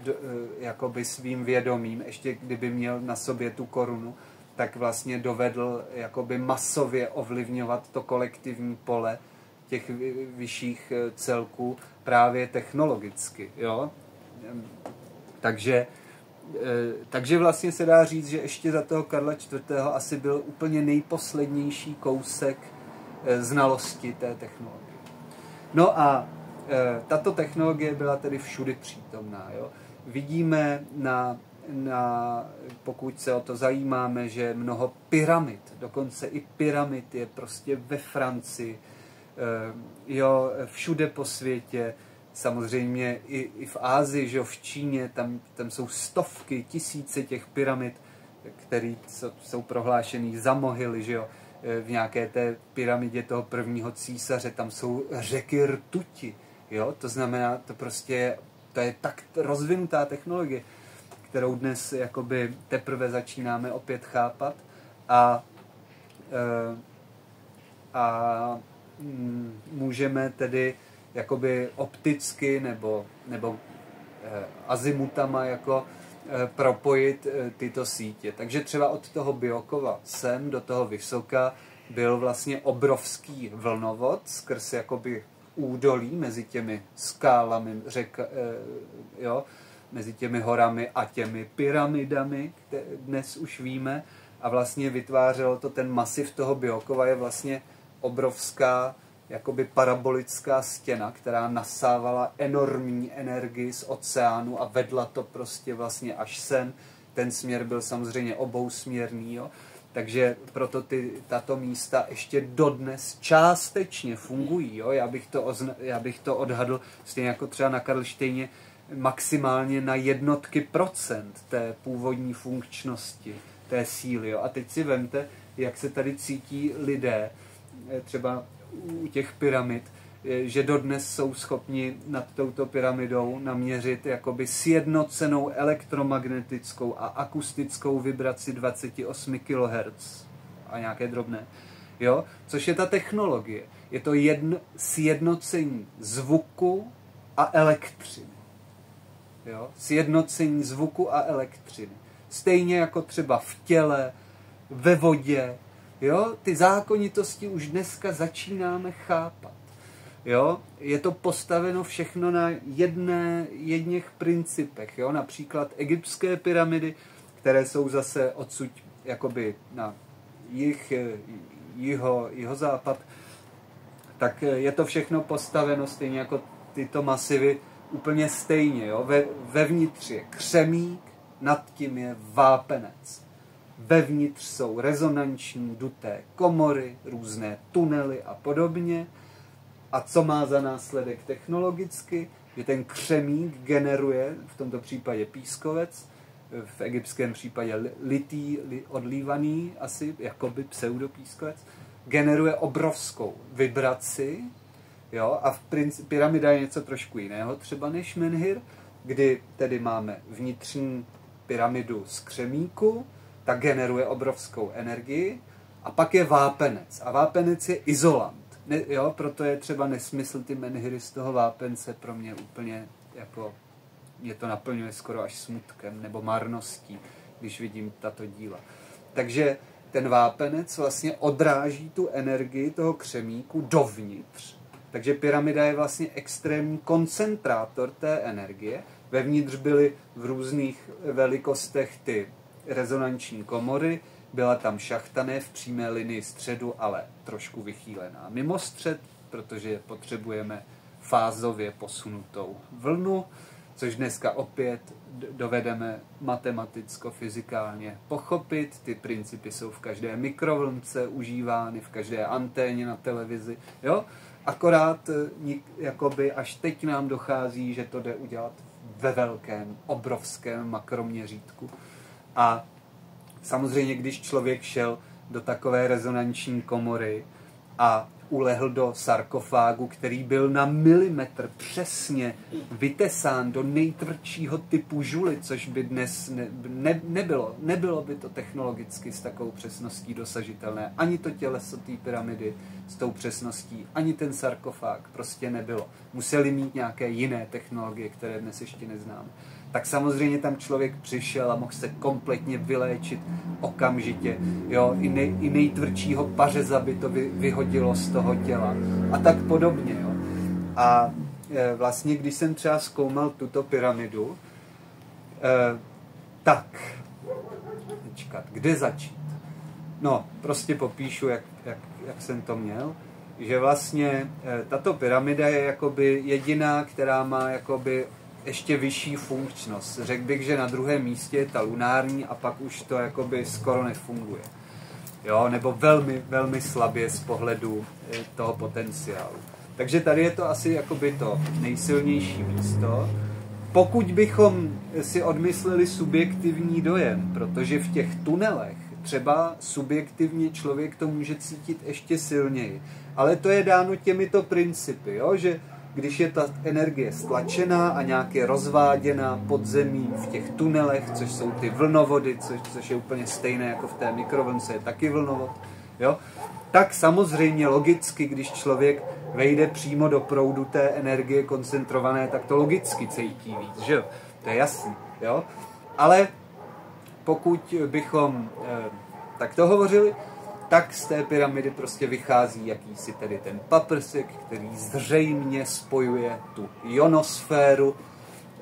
jakoby svým vědomím, ještě kdyby měl na sobě tu korunu, tak vlastně dovedl jakoby masově ovlivňovat to kolektivní pole těch vyšších celků právě technologicky, jo. Takže vlastně se dá říct, že ještě za toho Karla IV. Asi byl úplně nejposlednější kousek znalosti té technologie. No a tato technologie byla tedy všudy přítomná. Jo. Vidíme, pokud se o to zajímáme, že mnoho pyramid, dokonce i pyramid je prostě ve Francii, jo, všude po světě, samozřejmě i v Ázii, že jo, v Číně, tam jsou stovky, tisíce těch pyramid, které jsou prohlášený za mohyly, že jo. V nějaké té pyramidě toho prvního císaře, tam jsou řeky rtuti, jo, to znamená, to je tak rozvinutá technologie, kterou dnes jakoby teprve začínáme opět chápat a můžeme tedy jakoby opticky nebo azimutama jako propojit tyto sítě. Takže třeba od toho Biokova sem do toho Vysoka byl vlastně obrovský vlnovod skrz jakoby údolí mezi těmi skálami, jo, mezi těmi horami a těmi pyramidami, které dnes už víme, a vlastně vytvářelo to, ten masiv toho Biokova je vlastně obrovská jakoby parabolická stěna, která nasávala enormní energii z oceánu a vedla to prostě vlastně až sem. Ten směr byl samozřejmě obousměrný, jo. Takže proto tato místa ještě dodnes částečně fungují. Jo. Já bych to odhadl stejně jako třeba na Karlštejně maximálně na jednotky procent té původní funkčnosti, té síly. Jo. A teď si vemte, jak se tady cítí lidé, třeba u těch pyramid, že dodnes jsou schopni nad touto pyramidou naměřit jakoby sjednocenou elektromagnetickou a akustickou vibraci 28 kHz a nějaké drobné. Jo? Což je ta technologie. Je to sjednocení zvuku a elektřiny. Jo? Sjednocení zvuku a elektřiny. Stejně jako třeba v těle, ve vodě. Jo? Ty zákonitosti už dneska začínáme chápat. Jo? Je to postaveno všechno na jedných principech. Jo? Například egyptské pyramidy, které jsou zase odsud jakoby na jihozápad, tak je to všechno postaveno stejně jako tyto masivy úplně stejně. Jo? Vevnitř je křemík, nad tím je vápenec. Vevnitř jsou rezonanční duté komory, různé tunely a podobně. A co má za následek technologicky? Že ten křemík generuje, v tomto případě pískovec, v egyptském případě litý, odlívaný, asi jakoby pseudopískovec, generuje obrovskou vibraci, Jo? A pyramida je něco trošku jiného třeba než menhir, kdy tedy máme vnitřní pyramidu z křemíku, ta generuje obrovskou energii, a pak je vápenec. A vápenec je izolant. Jo? Proto je třeba nesmysl ty menhiry z toho vápence pro mě úplně jako, mě to naplňuje skoro až smutkem nebo marností, když vidím tato díla. Takže ten vápenec vlastně odráží tu energii toho křemíku dovnitř. Takže pyramida je vlastně extrémní koncentrátor té energie. Vevnitř byly v různých velikostech ty rezonanční komory, byla tam šachta, ne v přímé linii středu, ale trošku vychýlená mimo střed, protože potřebujeme fázově posunutou vlnu, což dneska opět dovedeme matematicko-fyzikálně pochopit. Ty principy jsou v každé mikrovlnce užívány, v každé anténě na televizi. Jo? Akorát jakoby až teď nám dochází, že to jde udělat ve velkém, obrovském makroměřítku. A samozřejmě, když člověk šel do takové rezonanční komory a ulehl do sarkofágu, který byl na milimetr vytesán do nejtvrdšího typu žuly, což by dnes nebylo by to technologicky s takovou přesností dosažitelné. Ani to těleso té pyramidy s tou přesností, ani ten sarkofág prostě nebylo. Museli mít nějaké jiné technologie, které dnes ještě neznáme. Tak samozřejmě tam člověk přišel a mohl se kompletně vyléčit okamžitě. Jo? I nejtvrdšího pařeza by to vyhodilo z toho těla. A tak podobně. Jo? A vlastně, když jsem třeba zkoumal tuto pyramidu, tak, kde začít? No, prostě popíšu, jak jsem to měl, že vlastně tato pyramida je jakoby jediná, která má jakoby ještě vyšší funkčnost. Řekl bych, že na druhém místě je ta lunární a pak už to jakoby skoro nefunguje. Jo? Nebo velmi, velmi slabě z pohledu toho potenciálu. Takže tady je to asi jakoby to nejsilnější místo. Pokud bychom si odmysleli subjektivní dojem, protože v těch tunelech třeba subjektivně člověk to může cítit ještě silněji. Ale to je dáno těmito principy, jo? Že když je ta energie stlačená a nějak je rozváděná pod zemí v těch tunelech, což jsou ty vlnovody, což je úplně stejné jako v té mikrovlnce, je taky vlnovod, jo? Tak samozřejmě logicky, když člověk vejde přímo do proudu té energie koncentrované, tak to logicky cítí víc, že jo? To je jasný, jo? Ale pokud bychom takto hovořili, tak z té pyramidy prostě vychází jakýsi tedy ten paprsek, který zřejmě spojuje tu ionosféru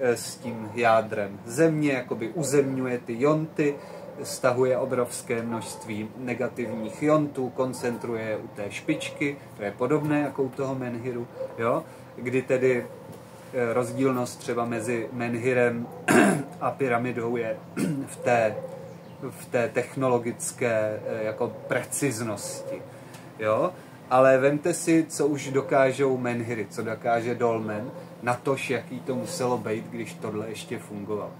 s tím jádrem země, jakoby uzemňuje ty jonty, stahuje obrovské množství negativních jontů, koncentruje je u té špičky, to je podobné jako u toho menhiru, jo? Kdy tedy rozdílnost třeba mezi menhirem a pyramidou je v té technologické jako preciznosti. Jo? Ale vemte si, co už dokážou menhiry, co dokáže dolmen, natož jaký to muselo být, když tohle ještě fungovalo.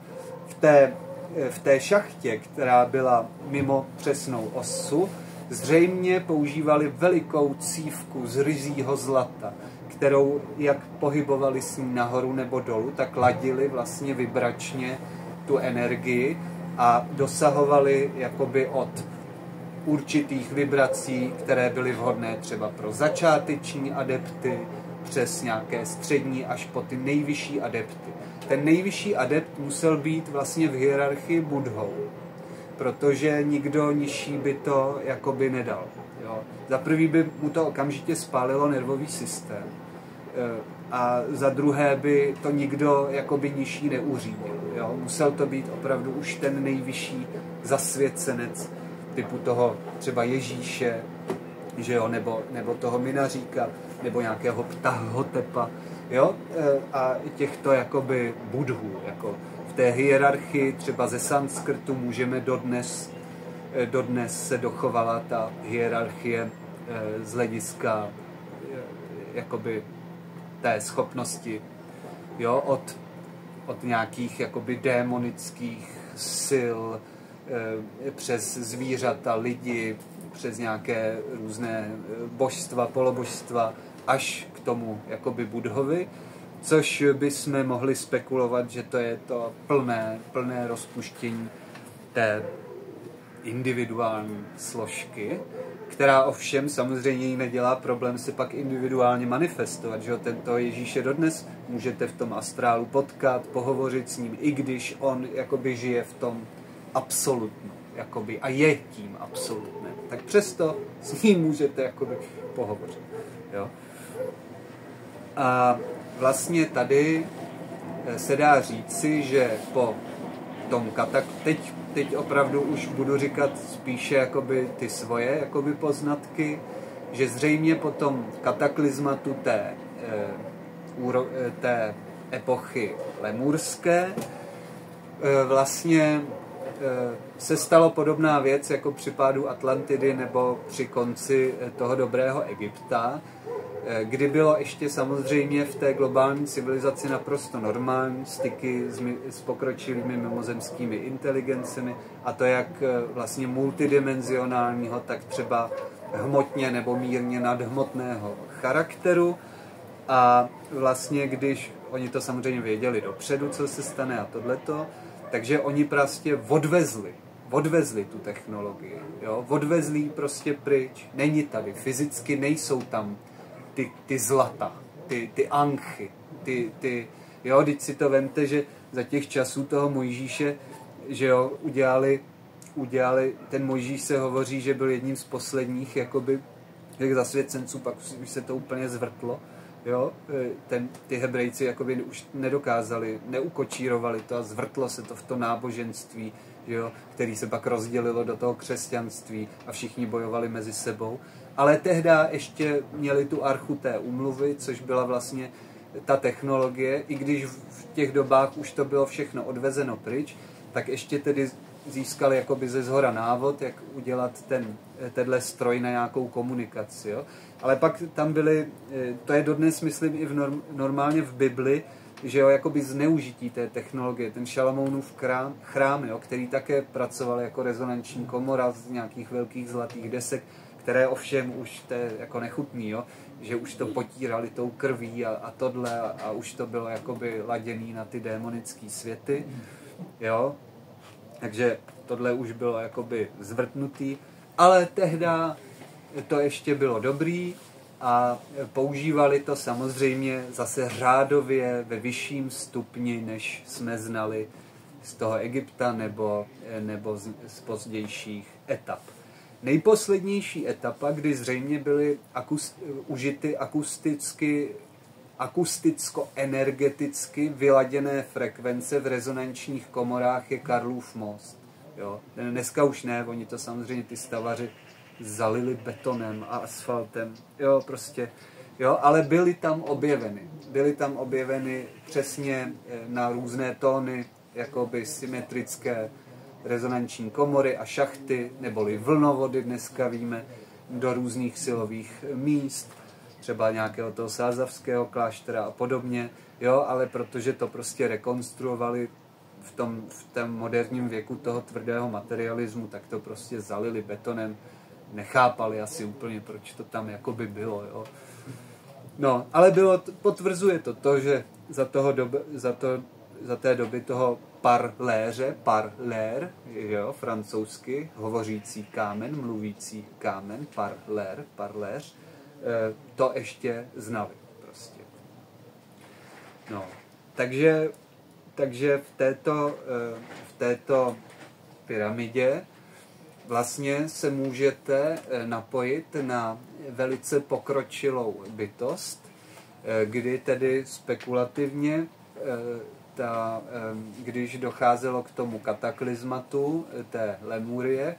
V té šachtě, která byla mimo přesnou osu, zřejmě používali velikou cívku z ryzího zlata, kterou jak pohybovali s ní nahoru nebo dolů, tak ladili vlastně vibračně tu energii a dosahovali jakoby od určitých vibrací, které byly vhodné třeba pro začáteční adepty, přes nějaké střední až po ty nejvyšší adepty. Ten nejvyšší adept musel být vlastně v hierarchii Budhou, protože nikdo nižší by to jakoby nedal. Jo. Za prvý by mu to okamžitě spálilo nervový systém a za druhé by to nikdo jakoby nižší neuřídil. Jo. Musel to být opravdu už ten nejvyšší zasvěcenec typu toho třeba Ježíše, že jo, nebo toho Minaříka, nebo nějakého Ptahotepa, jo, a těchto jakoby budhů, jako v té hierarchii třeba ze sanskrtu můžeme dodnes se dochovala ta hierarchie z hlediska jakoby té schopnosti, jo, od nějakých jakoby démonických sil přes zvířata, lidi, přes nějaké různé božstva, polobožstva, až k k tomu jakoby Budhovi, což bychom mohli spekulovat, že to je to plné rozpuštění té individuální složky, která ovšem samozřejmě jí nedělá problém se pak individuálně manifestovat, že jo, tento Ježíše dodnes můžete v tom astrálu potkat, pohovořit s ním, i když on jakoby žije v tom absolutnu, jakoby, a je tím absolutnem, tak přesto s ním můžete jakoby pohovořit, jo. A vlastně tady se dá říci, že po tom teď opravdu už budu říkat spíše jakoby ty svoje jakoby poznatky, že zřejmě po tom kataklizmatu té epochy lemurské vlastně se stala podobná věc jako při pádu Atlantidy nebo při konci toho dobrého Egypta, kdy bylo ještě samozřejmě v té globální civilizaci naprosto normální styky s pokročilými mimozemskými inteligencemi, a to jak vlastně multidimenzionálního, tak třeba hmotně nebo mírně nadhmotného charakteru. A vlastně když oni to samozřejmě věděli dopředu, co se stane a tohleto, takže oni prostě odvezli tu technologii, jo? Odvezli ji prostě pryč, není tady, fyzicky nejsou tam ty zlata, ty anchy, jo, teď si to vemte, že za těch časů toho Mojžíše, že jo, udělali, ten Mojžíš se hovoří, že byl jedním z posledních, jakoby, jak zasvěcenců, pak už se to úplně zvrtlo, jo, ty Hebrejci jakoby už nedokázali, neukočírovali to a zvrtlo se to v to náboženství, jo, který se pak rozdělilo do toho křesťanství a všichni bojovali mezi sebou. Ale tehdy ještě měli tu archu té úmluvy, což byla vlastně ta technologie, i když v těch dobách už to bylo všechno odvezeno pryč, tak ještě tedy získali jakoby ze zhora návod, jak udělat tenhle stroj na nějakou komunikaci. Jo? Ale pak tam byly, to je dodnes, myslím, i normálně v Bibli, že jo, jakoby zneužití té technologie, ten Šalamounův chrám, jo, který také pracoval jako rezonanční komora z nějakých velkých zlatých desek, které ovšem už to je jako nechutný, jo, že už to potírali tou krví a tohle a už to bylo jakoby laděný na ty démonické světy, jo. Takže tohle už bylo jakoby zvrtnutý, ale tehda to ještě bylo dobrý a používali to samozřejmě zase řádově ve vyšším stupni, než jsme znali z toho Egypta nebo z pozdějších etap. Nejposlednější etapa, kdy zřejmě byly užity akusticko-energeticky vyladěné frekvence v rezonančních komorách, je Karlův most. Jo? Dneska už ne, oni to samozřejmě ty stavaři zalili betonem a asfaltem. Jo, prostě. Jo, ale byly tam objeveny přesně na různé tóny, jakoby symetrické rezonanční komory a šachty, neboli vlnovody, dneska víme, do různých silových míst, třeba nějakého toho sázavského kláštera a podobně, jo, ale protože to prostě rekonstruovali v tom moderním věku toho tvrdého materialismu, tak to prostě zalili betonem, nechápali asi úplně, proč to tam jakoby bylo, jo. No, ale potvrzuje to, že za té doby toho parler, jo, francouzsky, hovořící kámen, mluvící kámen, parléř, to ještě znali prostě. No, takže v této pyramidě vlastně se můžete napojit na velice pokročilou bytost, kdy tedy spekulativně když docházelo k tomu kataklizmatu té Lemurie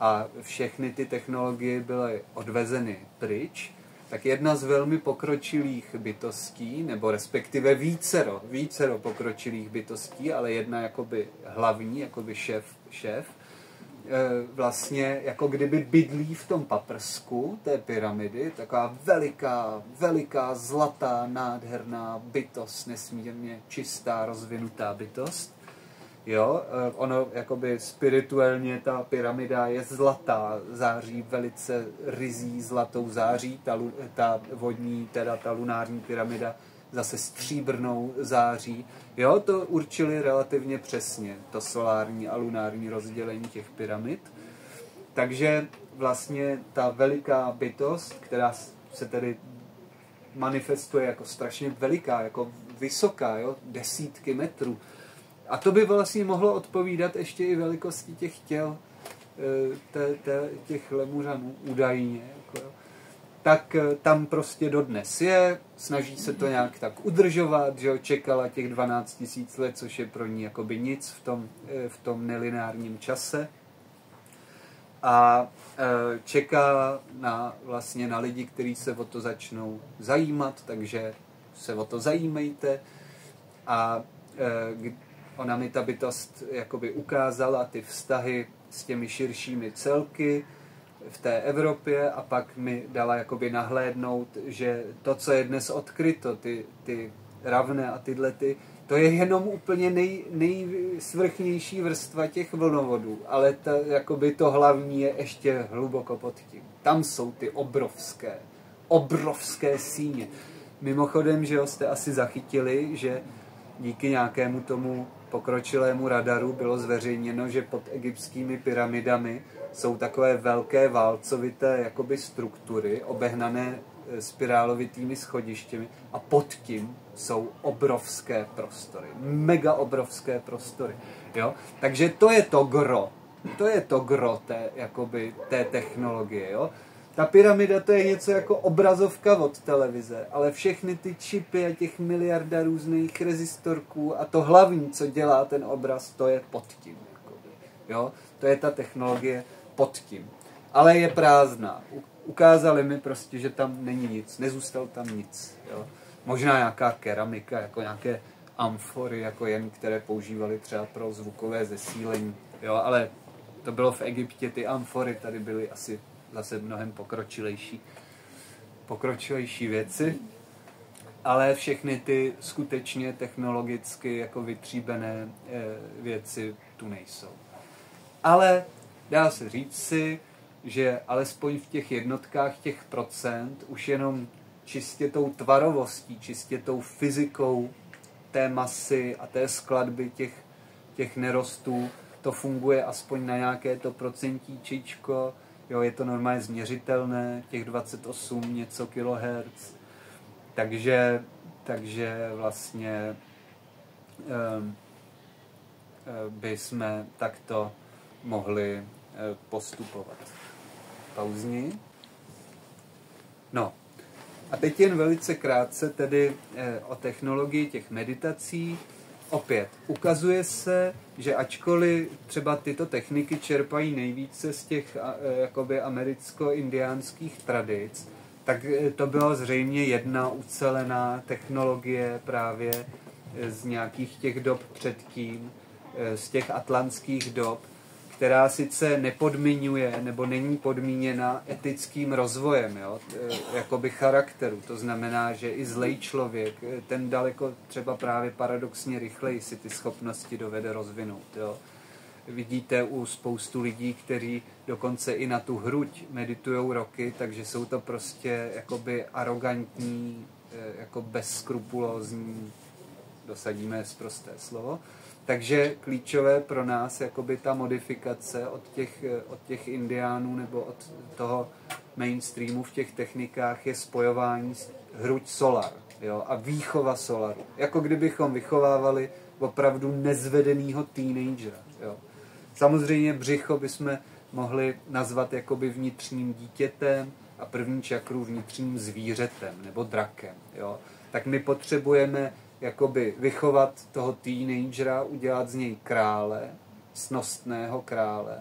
a všechny ty technologie byly odvezeny pryč, tak jedna z velmi pokročilých bytostí, nebo respektive vícero pokročilých bytostí, ale jedna jakoby hlavní, jakoby šéf, vlastně jako kdyby bydlí v tom paprsku té pyramidy, taková veliká, zlatá, nádherná bytost, nesmírně čistá, rozvinutá bytost, Jo, ono jakoby spirituálně ta pyramida je zlatá, září velice ryzí zlatou září, ta vodní, teda ta lunární pyramida zase stříbrnou září. Jo, to určili relativně přesně, to solární a lunární rozdělení těch pyramid. Takže vlastně ta veliká bytost, která se tedy manifestuje jako strašně veliká, jako vysoká, jo, desítky metrů. A to by vlastně mohlo odpovídat ještě i velikosti těch těl těch lemuřanů údajně. Jako, tak tam prostě dodnes je, snaží se to nějak tak udržovat, že jo, čekala těch 12 000 let, což je pro ní jakoby nic v tom nelineárním čase. A čeká vlastně na lidi, kteří se o to začnou zajímat, takže se o to zajímejte. A ona mi ta bytost jakoby ukázala ty vztahy s těmi širšími celky v té Evropě a pak mi dala jakoby nahlédnout, že to, co je dnes odkryto, ty ravné a tyhle, to je jenom úplně nejsvrchnější vrstva těch vlnovodů, ale jakoby to hlavní je ještě hluboko pod tím. Tam jsou ty obrovské síně. Mimochodem, že jste asi zachytili, že díky nějakému tomu pokročilému radaru bylo zveřejněno, že pod egyptskými pyramidami jsou takové velké válcovité jakoby struktury, obehnané spirálovitými schodištěmi a pod tím jsou obrovské prostory, mega obrovské prostory. Jo? Takže to je to gro té technologie. Jo? Ta pyramida to je něco jako obrazovka od televize, ale všechny ty čipy a těch miliarda různých rezistorků a to hlavní, co dělá ten obraz, to je pod tím. Jakoby. Jo? To je ta technologie pod tím. Ale je prázdná. Ukázali mi prostě, že tam není nic. Nezůstal tam nic. Jo? Možná nějaká keramika, jako nějaké amfory, jako jen, které používali třeba pro zvukové zesílení. Jo? Ale to bylo v Egyptě, ty amfory tady byly asi zase mnohem pokročilejší věci. Ale všechny ty skutečně technologicky jako vytříbené věci tu nejsou. Ale dá se říct si, že alespoň v těch jednotkách těch procent už jenom čistě tou tvarovostí, čistě tou fyzikou té masy a té skladby těch nerostů to funguje aspoň na nějaké to procentíčko. Jo, je to normálně změřitelné, těch 28 něco kilohertz. Takže vlastně bychom takto mohli postupovat. Pauzni. No. A teď jen velice krátce tedy o technologii těch meditací. Opět, ukazuje se, že ačkoliv třeba tyto techniky čerpají nejvíce z těch jakoby americko-indiánských tradic, tak to byla zřejmě jedna ucelená technologie právě z nějakých těch dob předtím, z těch atlantských dob, která sice nepodmiňuje nebo není podmíněna etickým rozvojem, jo? Jakoby charakteru. To znamená, že i zlej člověk, ten daleko třeba právě paradoxně rychleji si ty schopnosti dovede rozvinout. Jo? Vidíte u spoustu lidí, kteří dokonce i na tu hruď meditujou roky, takže jsou to prostě jakoby arrogantní, jako bezskrupulózní, dosadíme sprosté slovo. Takže klíčové pro nás jakoby ta modifikace od těch indiánů nebo od toho mainstreamu v těch technikách je spojování hruď solar, jo, a výchova solaru. Jako kdybychom vychovávali opravdu nezvedenýho teenagera. Jo. Samozřejmě břicho bychom mohli nazvat jakoby vnitřním dítětem a první čakru vnitřním zvířetem nebo drakem. Jo. Tak my potřebujeme jakoby vychovat toho teenagera, udělat z něj krále, cnostného krále,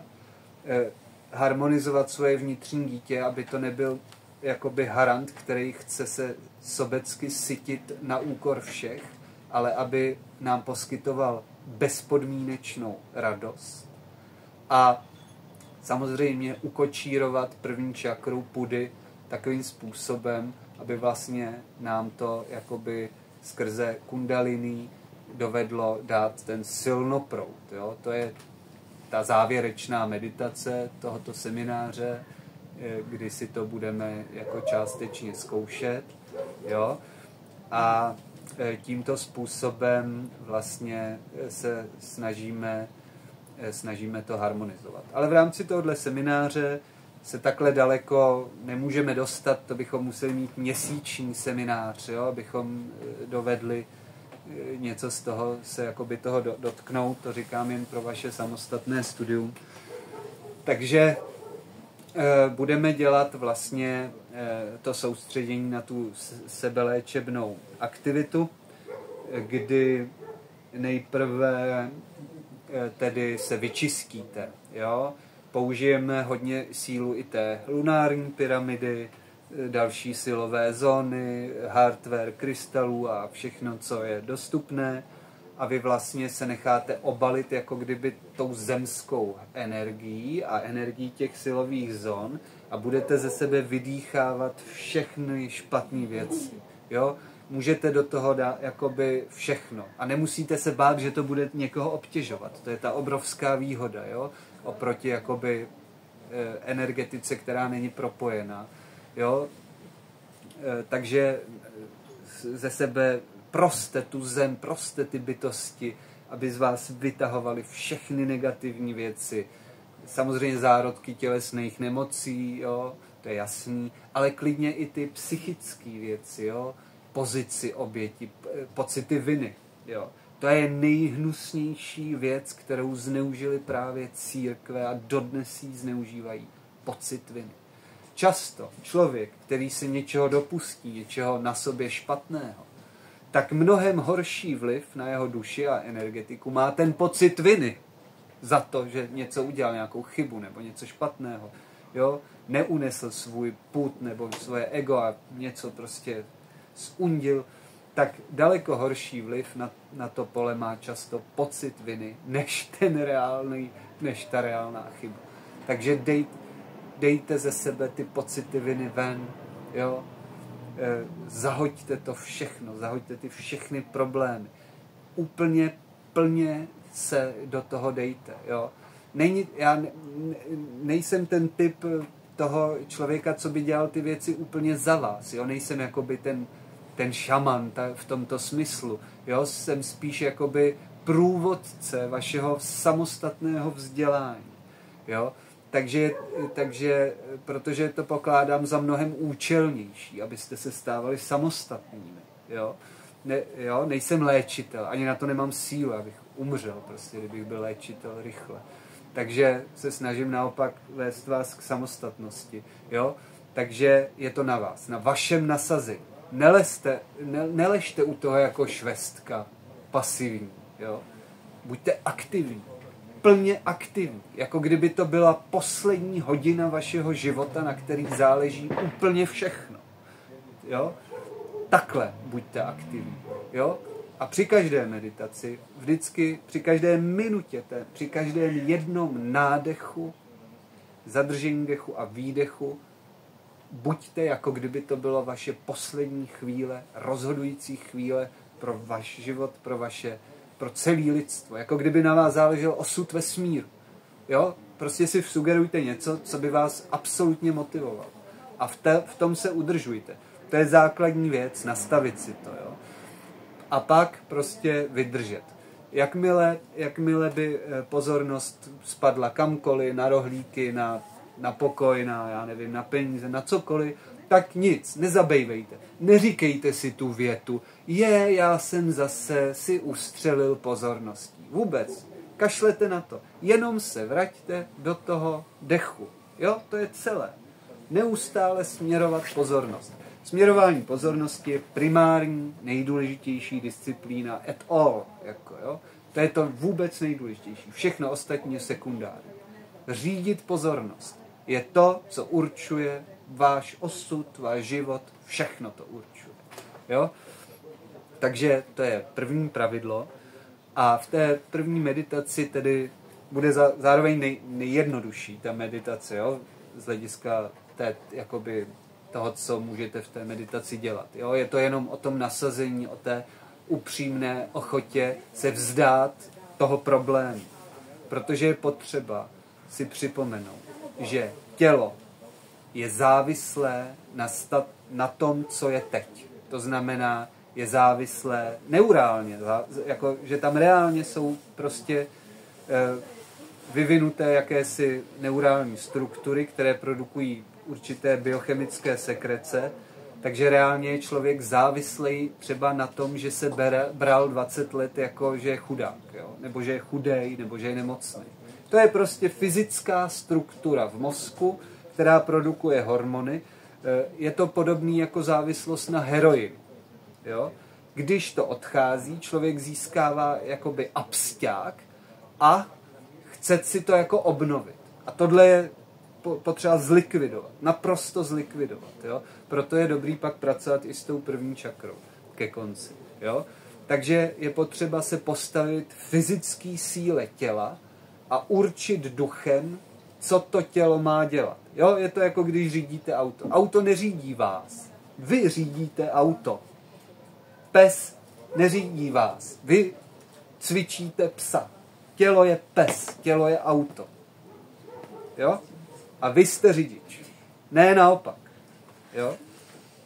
harmonizovat svoje vnitřní dítě, aby to nebyl jakoby harant, který chce se sobecky sytit na úkor všech, ale aby nám poskytoval bezpodmínečnou radost. A samozřejmě ukočírovat první čakru pudy takovým způsobem, aby vlastně nám to jakoby skrze kundalini dovedlo dát ten silnoproud. Jo? To je ta závěrečná meditace tohoto semináře, kdy si to budeme jako částečně zkoušet. Jo? A tímto způsobem vlastně se snažíme to harmonizovat. Ale v rámci tohohle semináře se takhle daleko nemůžeme dostat, to bychom museli mít měsíční seminář, jo? Abychom dovedli něco z toho se jakoby toho dotknout, to říkám jen pro vaše samostatné studium. Takže budeme dělat vlastně to soustředění na tu sebeléčebnou aktivitu, kdy nejprve tedy se vyčistíte. Jo? Použijeme hodně sílu i té lunární pyramidy, další silové zóny, hardware krystalů a všechno, co je dostupné. A vy vlastně se necháte obalit jako kdyby tou zemskou energií a energií těch silových zón a budete ze sebe vydýchávat všechny špatné věci. Jo? Můžete do toho dát jakoby všechno. A nemusíte se bát, že to bude někoho obtěžovat. To je ta obrovská výhoda, jo? Oproti jakoby energetice, která není propojená. Jo? Takže ze sebe proste tu zem, proste ty bytosti, aby z vás vytahovali všechny negativní věci. Samozřejmě zárodky tělesných nemocí, jo? To je jasný, ale klidně i ty psychické věci, jo? Pozici oběti, pocity viny. Jo? To je nejhnusnější věc, kterou zneužili právě církve a dodnes ji zneužívají. Pocit viny. Často člověk, který se něčeho dopustí, něčeho na sobě špatného, tak mnohem horší vliv na jeho duši a energetiku má ten pocit viny za to, že něco udělal, nějakou chybu nebo něco špatného. Jo? Neunesl svůj pud nebo svoje ego a něco prostě zundil, tak daleko horší vliv na to pole má často pocit viny, než ta reálná chyba. Takže dejte ze sebe ty pocity viny ven, jo? Zahoďte to všechno, zahoďte ty všechny problémy. Úplně plně se do toho dejte. Jo? Já nejsem ten typ toho člověka, co by dělal ty věci úplně za vás. Jo? Nejsem jakoby ten šaman v tomto smyslu. Jo? Jsem spíš jakoby průvodce vašeho samostatného vzdělání. Jo? Takže protože to pokládám za mnohem účelnější, abyste se stávali samostatnými. Jo? Nejsem léčitel, ani na to nemám sílu, abych umřel, prostě, kdybych byl léčitel rychle. Takže se snažím naopak vést vás k samostatnosti. Jo? Takže je to na vás, na vašem nasazení. Neležte u toho jako švestka, pasivní. Jo? Buďte aktivní. Plně aktivní, jako kdyby to byla poslední hodina vašeho života, na který záleží úplně všechno. Jo? Takhle buďte aktivní. Jo? A při každé meditaci, vždycky, při každé minutě, při každém jednom nádechu, zadržení dechu a výdechu, buďte, jako kdyby to bylo vaše poslední chvíle, rozhodující chvíle pro váš život, pro celé lidstvo. Jako kdyby na vás záležel osud vesmíru. Jo? Prostě si sugerujte něco, co by vás absolutně motivovalo. A v tom se udržujte. To je základní věc, nastavit si to. Jo? A pak prostě vydržet. Jakmile by pozornost spadla kamkoliv, na rohlíky, na pokoj, na peníze, na cokoliv, tak nic, nezabejvejte. Neříkejte si tu větu, já jsem zase si ustřelil pozorností. Vůbec. Kašlete na to. Jenom se vraťte do toho dechu. Jo, to je celé. Neustále směrovat pozornost. Směrování pozornosti je primární, nejdůležitější disciplína at all. Jo? To je to vůbec nejdůležitější. Všechno ostatní je sekundární. Řídit pozornost je to, co určuje váš osud, váš život, všechno to určuje. Jo? Takže to je první pravidlo. A v té první meditaci tedy bude zároveň nejjednodušší ta meditace, jo? Z hlediska jakoby toho, co můžete v té meditaci dělat. Jo? Je to jenom o tom nasazení, upřímné ochotě se vzdát toho problému. Protože je potřeba si připomenout, že tělo je závislé na tom, co je teď. To znamená, je závislé neurálně, jako, že tam reálně jsou prostě vyvinuté jakési neurální struktury, které produkují určité biochemické sekrece, takže reálně je člověk závislý třeba na tom, že se bral 20 let jako, že je chudák, jo? Nebo že je chudej, nebo že je nemocný. To je prostě fyzická struktura v mozku, která produkuje hormony. Je to podobný jako závislost na heroin. Jo? Když to odchází, člověk získává jakoby absťák a chce si to jako obnovit. A tohle je potřeba zlikvidovat. Naprosto zlikvidovat. Jo? Proto je dobrý pak pracovat i s tou první čakrou ke konci. Jo? Takže je potřeba se postavit fyzické síle těla a určit duchem, co to tělo má dělat. Jo? Je to jako když řídíte auto. Auto neřídí vás. Vy řídíte auto. Pes neřídí vás. Vy cvičíte psa. Tělo je pes, tělo je auto. Jo? A vy jste řidič. Ne naopak. Jo?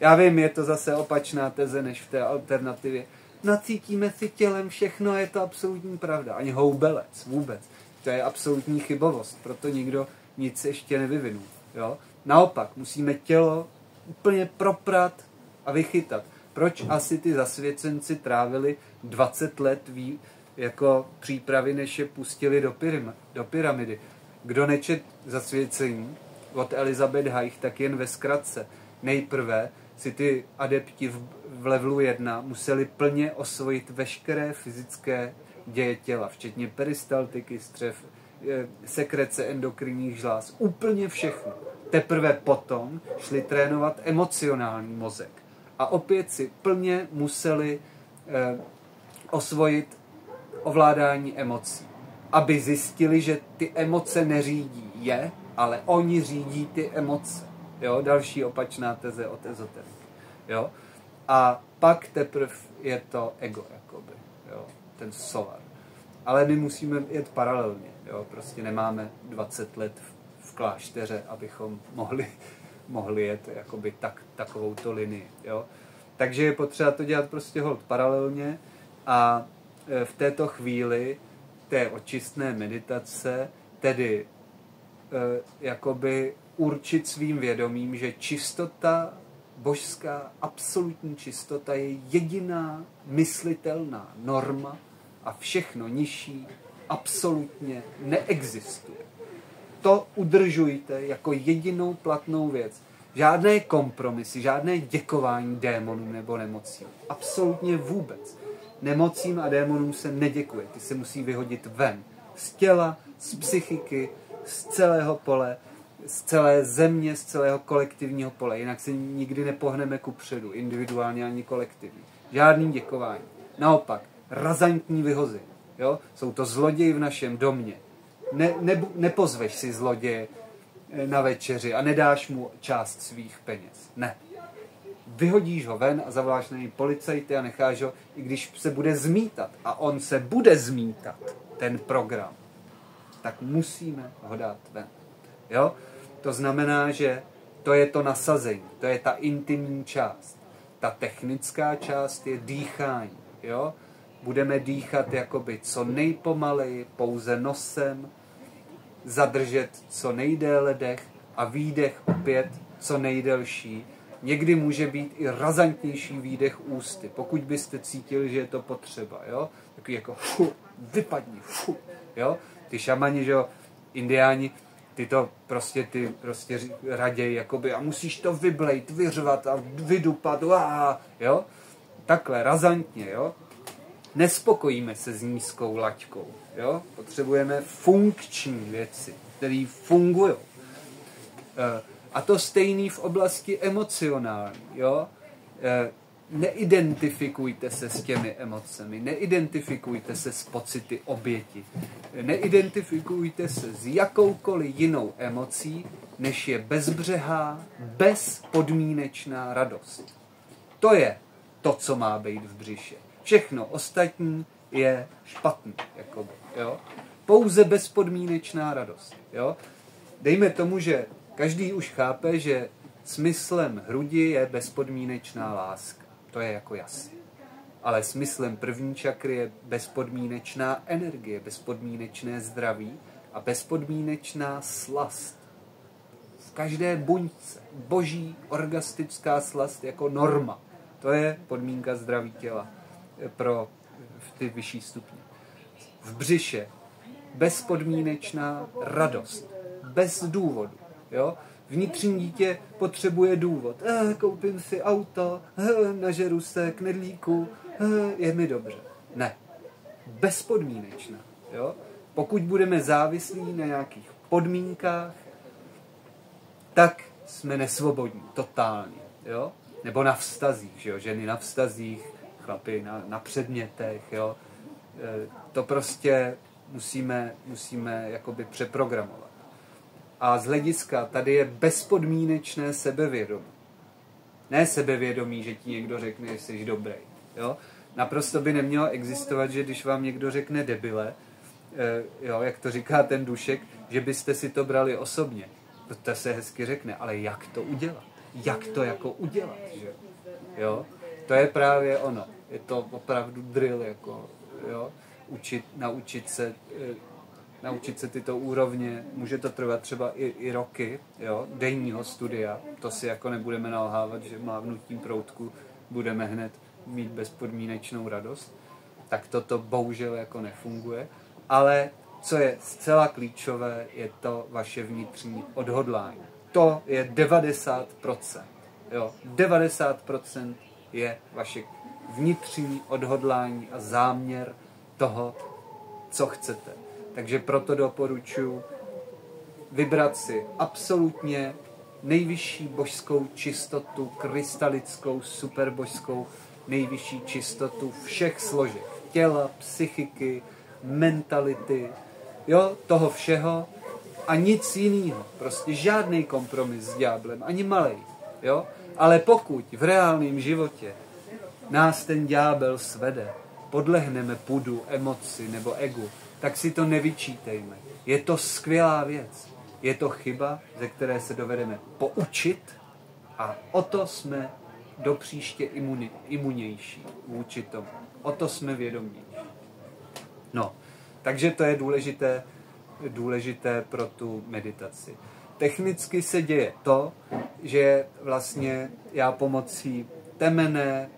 Já vím, je to zase opačná teze než v té alternativě. Nacítíme si tělem všechno, je to absolutní pravda. Ani houbelec, vůbec. To je absolutní chybovost, proto nikdo nic ještě nevyvinul. Jo? Naopak, musíme tělo úplně proprat a vychytat. Proč asi ty zasvěcenci trávili 20 let jako přípravy, než je pustili do pyramidy? Kdo nečet zasvěcení od Elizabeth Haich, tak jen ve zkratce. Nejprve si ty adepti v levelu 1 museli plně osvojit veškeré fyzické děje těla, včetně peristaltiky, střev, sekrece endokrinních žláz, úplně všechno. Teprve potom šli trénovat emocionální mozek. A opět si plně museli osvojit ovládání emocí, aby zjistili, že ty emoce neřídí je, ale oni řídí ty emoce. Jo? Další opačná teze od ezoteriky. Jo? A pak teprve je to ego, jakoby, jo? Ten solar. Ale my musíme jet paralelně. Jo? Prostě nemáme 20 let v klášteře, abychom mohli jet jakoby takovouto linii. Jo? Takže je potřeba to dělat prostě holt paralelně a v této chvíli té očistné meditace, tedy jakoby určit svým vědomím, že čistota, božská absolutní čistota je jediná myslitelná norma a všechno nižší absolutně neexistuje. To udržujte jako jedinou platnou věc. Žádné kompromisy, žádné děkování démonům nebo nemocím. Absolutně vůbec. Nemocím a démonům se neděkuje. Ty se musí vyhodit ven. Z těla, z psychiky, z celého pole, z celé země, z celého kolektivního pole. Jinak se nikdy nepohneme kupředu, individuálně ani kolektivně. Žádný děkování. Naopak, razantní vyhození. Jo? Jsou to zloději v našem domě. Nepozveš si zloděje na večeři a nedáš mu část svých peněz. Ne. Vyhodíš ho ven a zavoláš na něj policajty a necháš ho, i když se bude zmítat. A on se bude zmítat, ten program. Tak musíme ho dát ven. Jo? To znamená, že to je to nasazení. To je ta intimní část. Ta technická část je dýchání. Jo? Budeme dýchat jakoby co nejpomaleji, pouze nosem, zadržet co nejdéle dech a výdech opět co nejdelší. Někdy může být i razantnější výdech ústy, pokud byste cítili, že je to potřeba. Jo? Takový jako vypadni. Jo? Ty šamani, že jo, indiáni, ty prostě raději, jakoby, a musíš to vyblejt, vyřvat a vydupat, jo? Takhle, razantně, jo? Nespokojíme se s nízkou laťkou, jo? Potřebujeme funkční věci, které fungují. A to stejný v oblasti emocionální, jo? Neidentifikujte se s těmi emocemi, neidentifikujte se s pocity oběti, neidentifikujte se s jakoukoliv jinou emocí, než je bezbřehá, bezpodmínečná radost. To je to, co má být v břiše. Všechno ostatní je špatný. Jakoby, jo? Pouze bezpodmínečná radost. Jo? Dejme tomu, že každý už chápe, že smyslem hrudi je bezpodmínečná láska. To je jako jasné. Ale smyslem první čakry je bezpodmínečná energie, bezpodmínečné zdraví a bezpodmínečná slast. V každé buňce. Boží orgastická slast jako norma. To je podmínka zdraví těla pro ty vyšší stupně. V břiše bezpodmínečná radost. Bez důvodu. Jo? Vnitřní dítě potřebuje důvod. Koupím si auto, nažeru se knedlíku, je mi dobře. Ne. Bezpodmínečná. Jo? Pokud budeme závislí na nějakých podmínkách, tak jsme nesvobodní, totálně. Jo? Nebo na vztazích, že jo? Ženy na vztazích, chlapi na předmětech. Jo? To prostě musíme jakoby přeprogramovat. A z hlediska tady je bezpodmínečné sebevědomí. Ne sebevědomí, že ti někdo řekne, že jsi dobrý. Jo? Naprosto by nemělo existovat, že když vám někdo řekne debile, jo, jak to říká ten Dušek, že byste si to brali osobně. To se hezky řekne, ale jak to udělat? Jak to jako udělat? Že? Jo? To je právě ono. Je to opravdu drill, jako, jo? Naučit se tyto úrovně, může to trvat třeba i roky, jo? Denního studia, to si jako nebudeme nalhávat, že mávnutím proutku budeme hned mít bezpodmínečnou radost, tak toto bohužel jako nefunguje, ale co je zcela klíčové, je to vaše vnitřní odhodlání. To je 90%. Jo? 90% je vaše vnitřní odhodlání a záměr toho, co chcete. Takže proto doporučuji vybrat si absolutně nejvyšší božskou čistotu, krystalickou, superbožskou, nejvyšší čistotu všech složek. Těla, psychiky, mentality, jo, toho všeho a nic jiného. Prostě žádný kompromis s ďáblem, ani malej. Jo? Ale pokud v reálném životě nás ten ďábel svede, podlehneme pudu, emoci nebo egu, tak si to nevyčítejme. Je to skvělá věc. Je to chyba, ze které se dovedeme poučit a o to jsme do příště imunější vůči tomu. O to jsme vědomější. No, takže to je důležité pro tu meditaci. Technicky se děje to, že vlastně já pomocí temene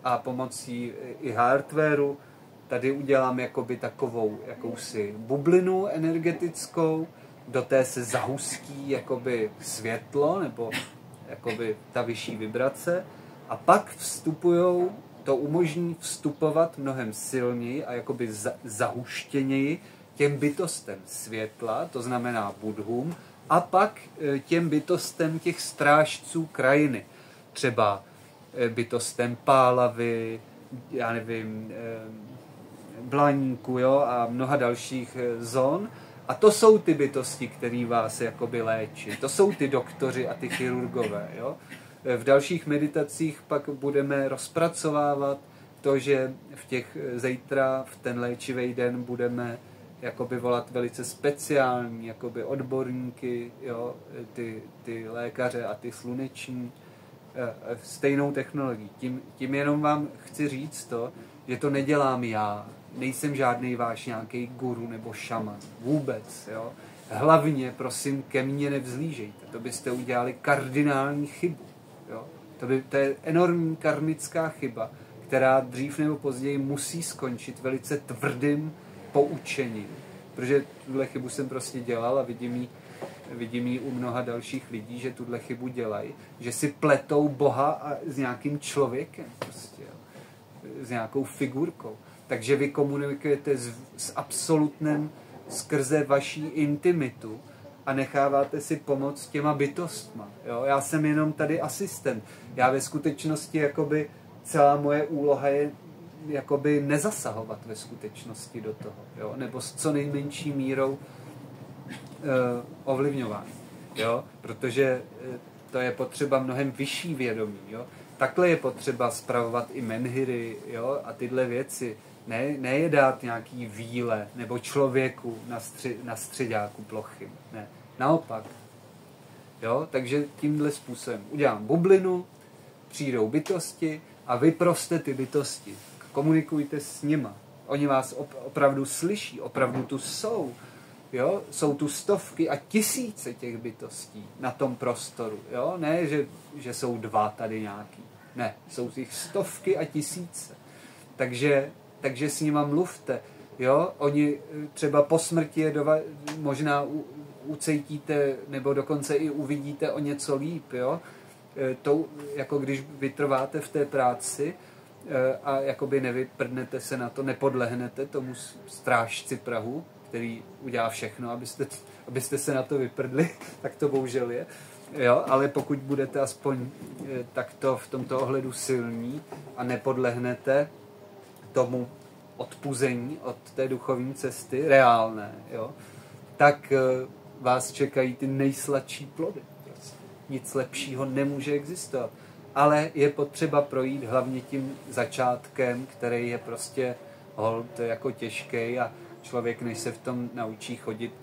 a pomocí i hardwareu tady udělám jakoby takovou jakousi bublinu energetickou, do té se zahustí jakoby světlo nebo jakoby ta vyšší vibrace a pak to umožní vstupovat mnohem silněji a jakoby zahuštěněji těm bytostem světla, to znamená budhům, a pak těm bytostem těch strážců krajiny. Třeba bytostem pálavy, já nevím, blaníku, jo, a mnoha dalších zón. A to jsou ty bytosti, které vás jakoby léčí. To jsou ty doktoři a ty chirurgové, jo. V dalších meditacích pak budeme rozpracovávat to, že zítra v ten léčivý den budeme jakoby volat velice speciální jakoby odborníky, jo, ty lékaře a ty sluneční stejnou technologií. Tím jenom vám chci říct to, že to nedělám já. Nejsem žádný váš nějaký guru nebo šaman. Vůbec. Jo. Hlavně, prosím, ke mně nevzlížejte. To byste udělali kardinální chybu. Jo. To je enormní karmická chyba, která dřív nebo později musí skončit velice tvrdým poučením. Protože tuhle chybu jsem prostě dělal a vidím ji u mnoha dalších lidí, že tuhle chybu dělají, že si pletou Boha s nějakým člověkem, prostě, jo. S nějakou figurkou. Takže vy komunikujete s absolutnem skrze vaší intimitu a necháváte si pomoct těma bytostma. Jo? Já jsem jenom tady asistent. Já ve skutečnosti jakoby celá moje úloha je jakoby nezasahovat ve skutečnosti do toho. Jo? Nebo s co nejmenší mírou ovlivňování. Jo? Protože to je potřeba mnohem vyšší vědomí. Jo? takhle je potřeba spravovat i menhiry, jo, a tyhle věci. Ne je dát nějaký víle nebo člověku na středáku plochy. Ne, naopak. Jo, takže tímhle způsobem udělám bublinu, přijdou bytosti a vy proste ty bytosti. Komunikujte s nima. Oni vás opravdu slyší, opravdu tu jsou. Jo? Jsou tu stovky a tisíce těch bytostí na tom prostoru. Jo? Ne, že jsou dva tady nějaký. Ne, jsou těch stovky a tisíce. Takže s nima mluvte. Jo? Oni třeba po smrti je možná ucítíte, nebo dokonce i uvidíte o něco líp. Jo? Jako když vytrváte v té práci a jakoby nevyprdnete se na to, nepodlehnete tomu strážci prahu, který udělá všechno, abyste se na to vyprdli, tak to bohužel je. Jo, ale pokud budete aspoň takto v tomto ohledu silní a nepodlehnete tomu odpuzení od té duchovní cesty, reálné, jo, tak vás čekají ty nejsladší plody. Nic lepšího nemůže existovat. Ale je potřeba projít hlavně tím začátkem, který je prostě holt jako těžký a člověk, než se v tom naučí chodit,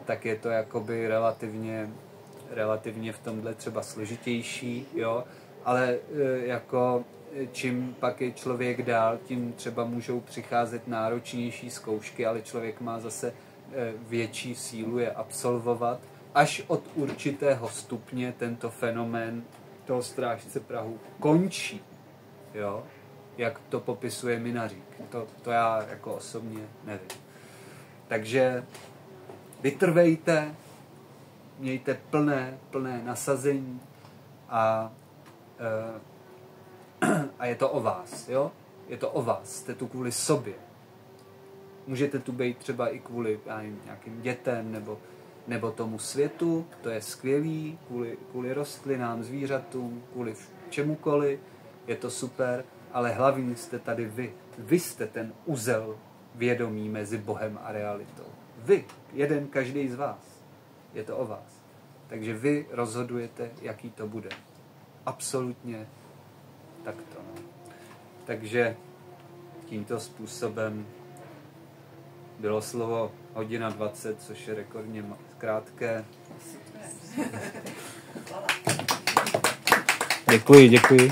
tak je to jakoby relativně v tomhle třeba složitější, jo, ale jako čím pak je člověk dál, tím třeba můžou přicházet náročnější zkoušky, ale člověk má zase větší sílu je absolvovat. Až od určitého stupně tento fenomén toho strážce prahu končí, jo, jak to popisuje Minařík. To já jako osobně nevím. Takže vytrvejte, mějte plné nasazení a je to o vás, jo? Je to o vás, jste tu kvůli sobě. Můžete tu být třeba i kvůli nějakým dětem nebo tomu světu, to je skvělý, kvůli rostlinám, zvířatům, kvůli čemukoliv, je to super, ale hlavní jste tady vy. Vy jste ten uzel vědomí mezi Bohem a realitou. Vy, každý z vás. Je to o vás. Takže vy rozhodujete, jaký to bude. Absolutně takto. No. Takže tímto způsobem bylo slovo 1:20, což je rekordně krátké. Děkuji.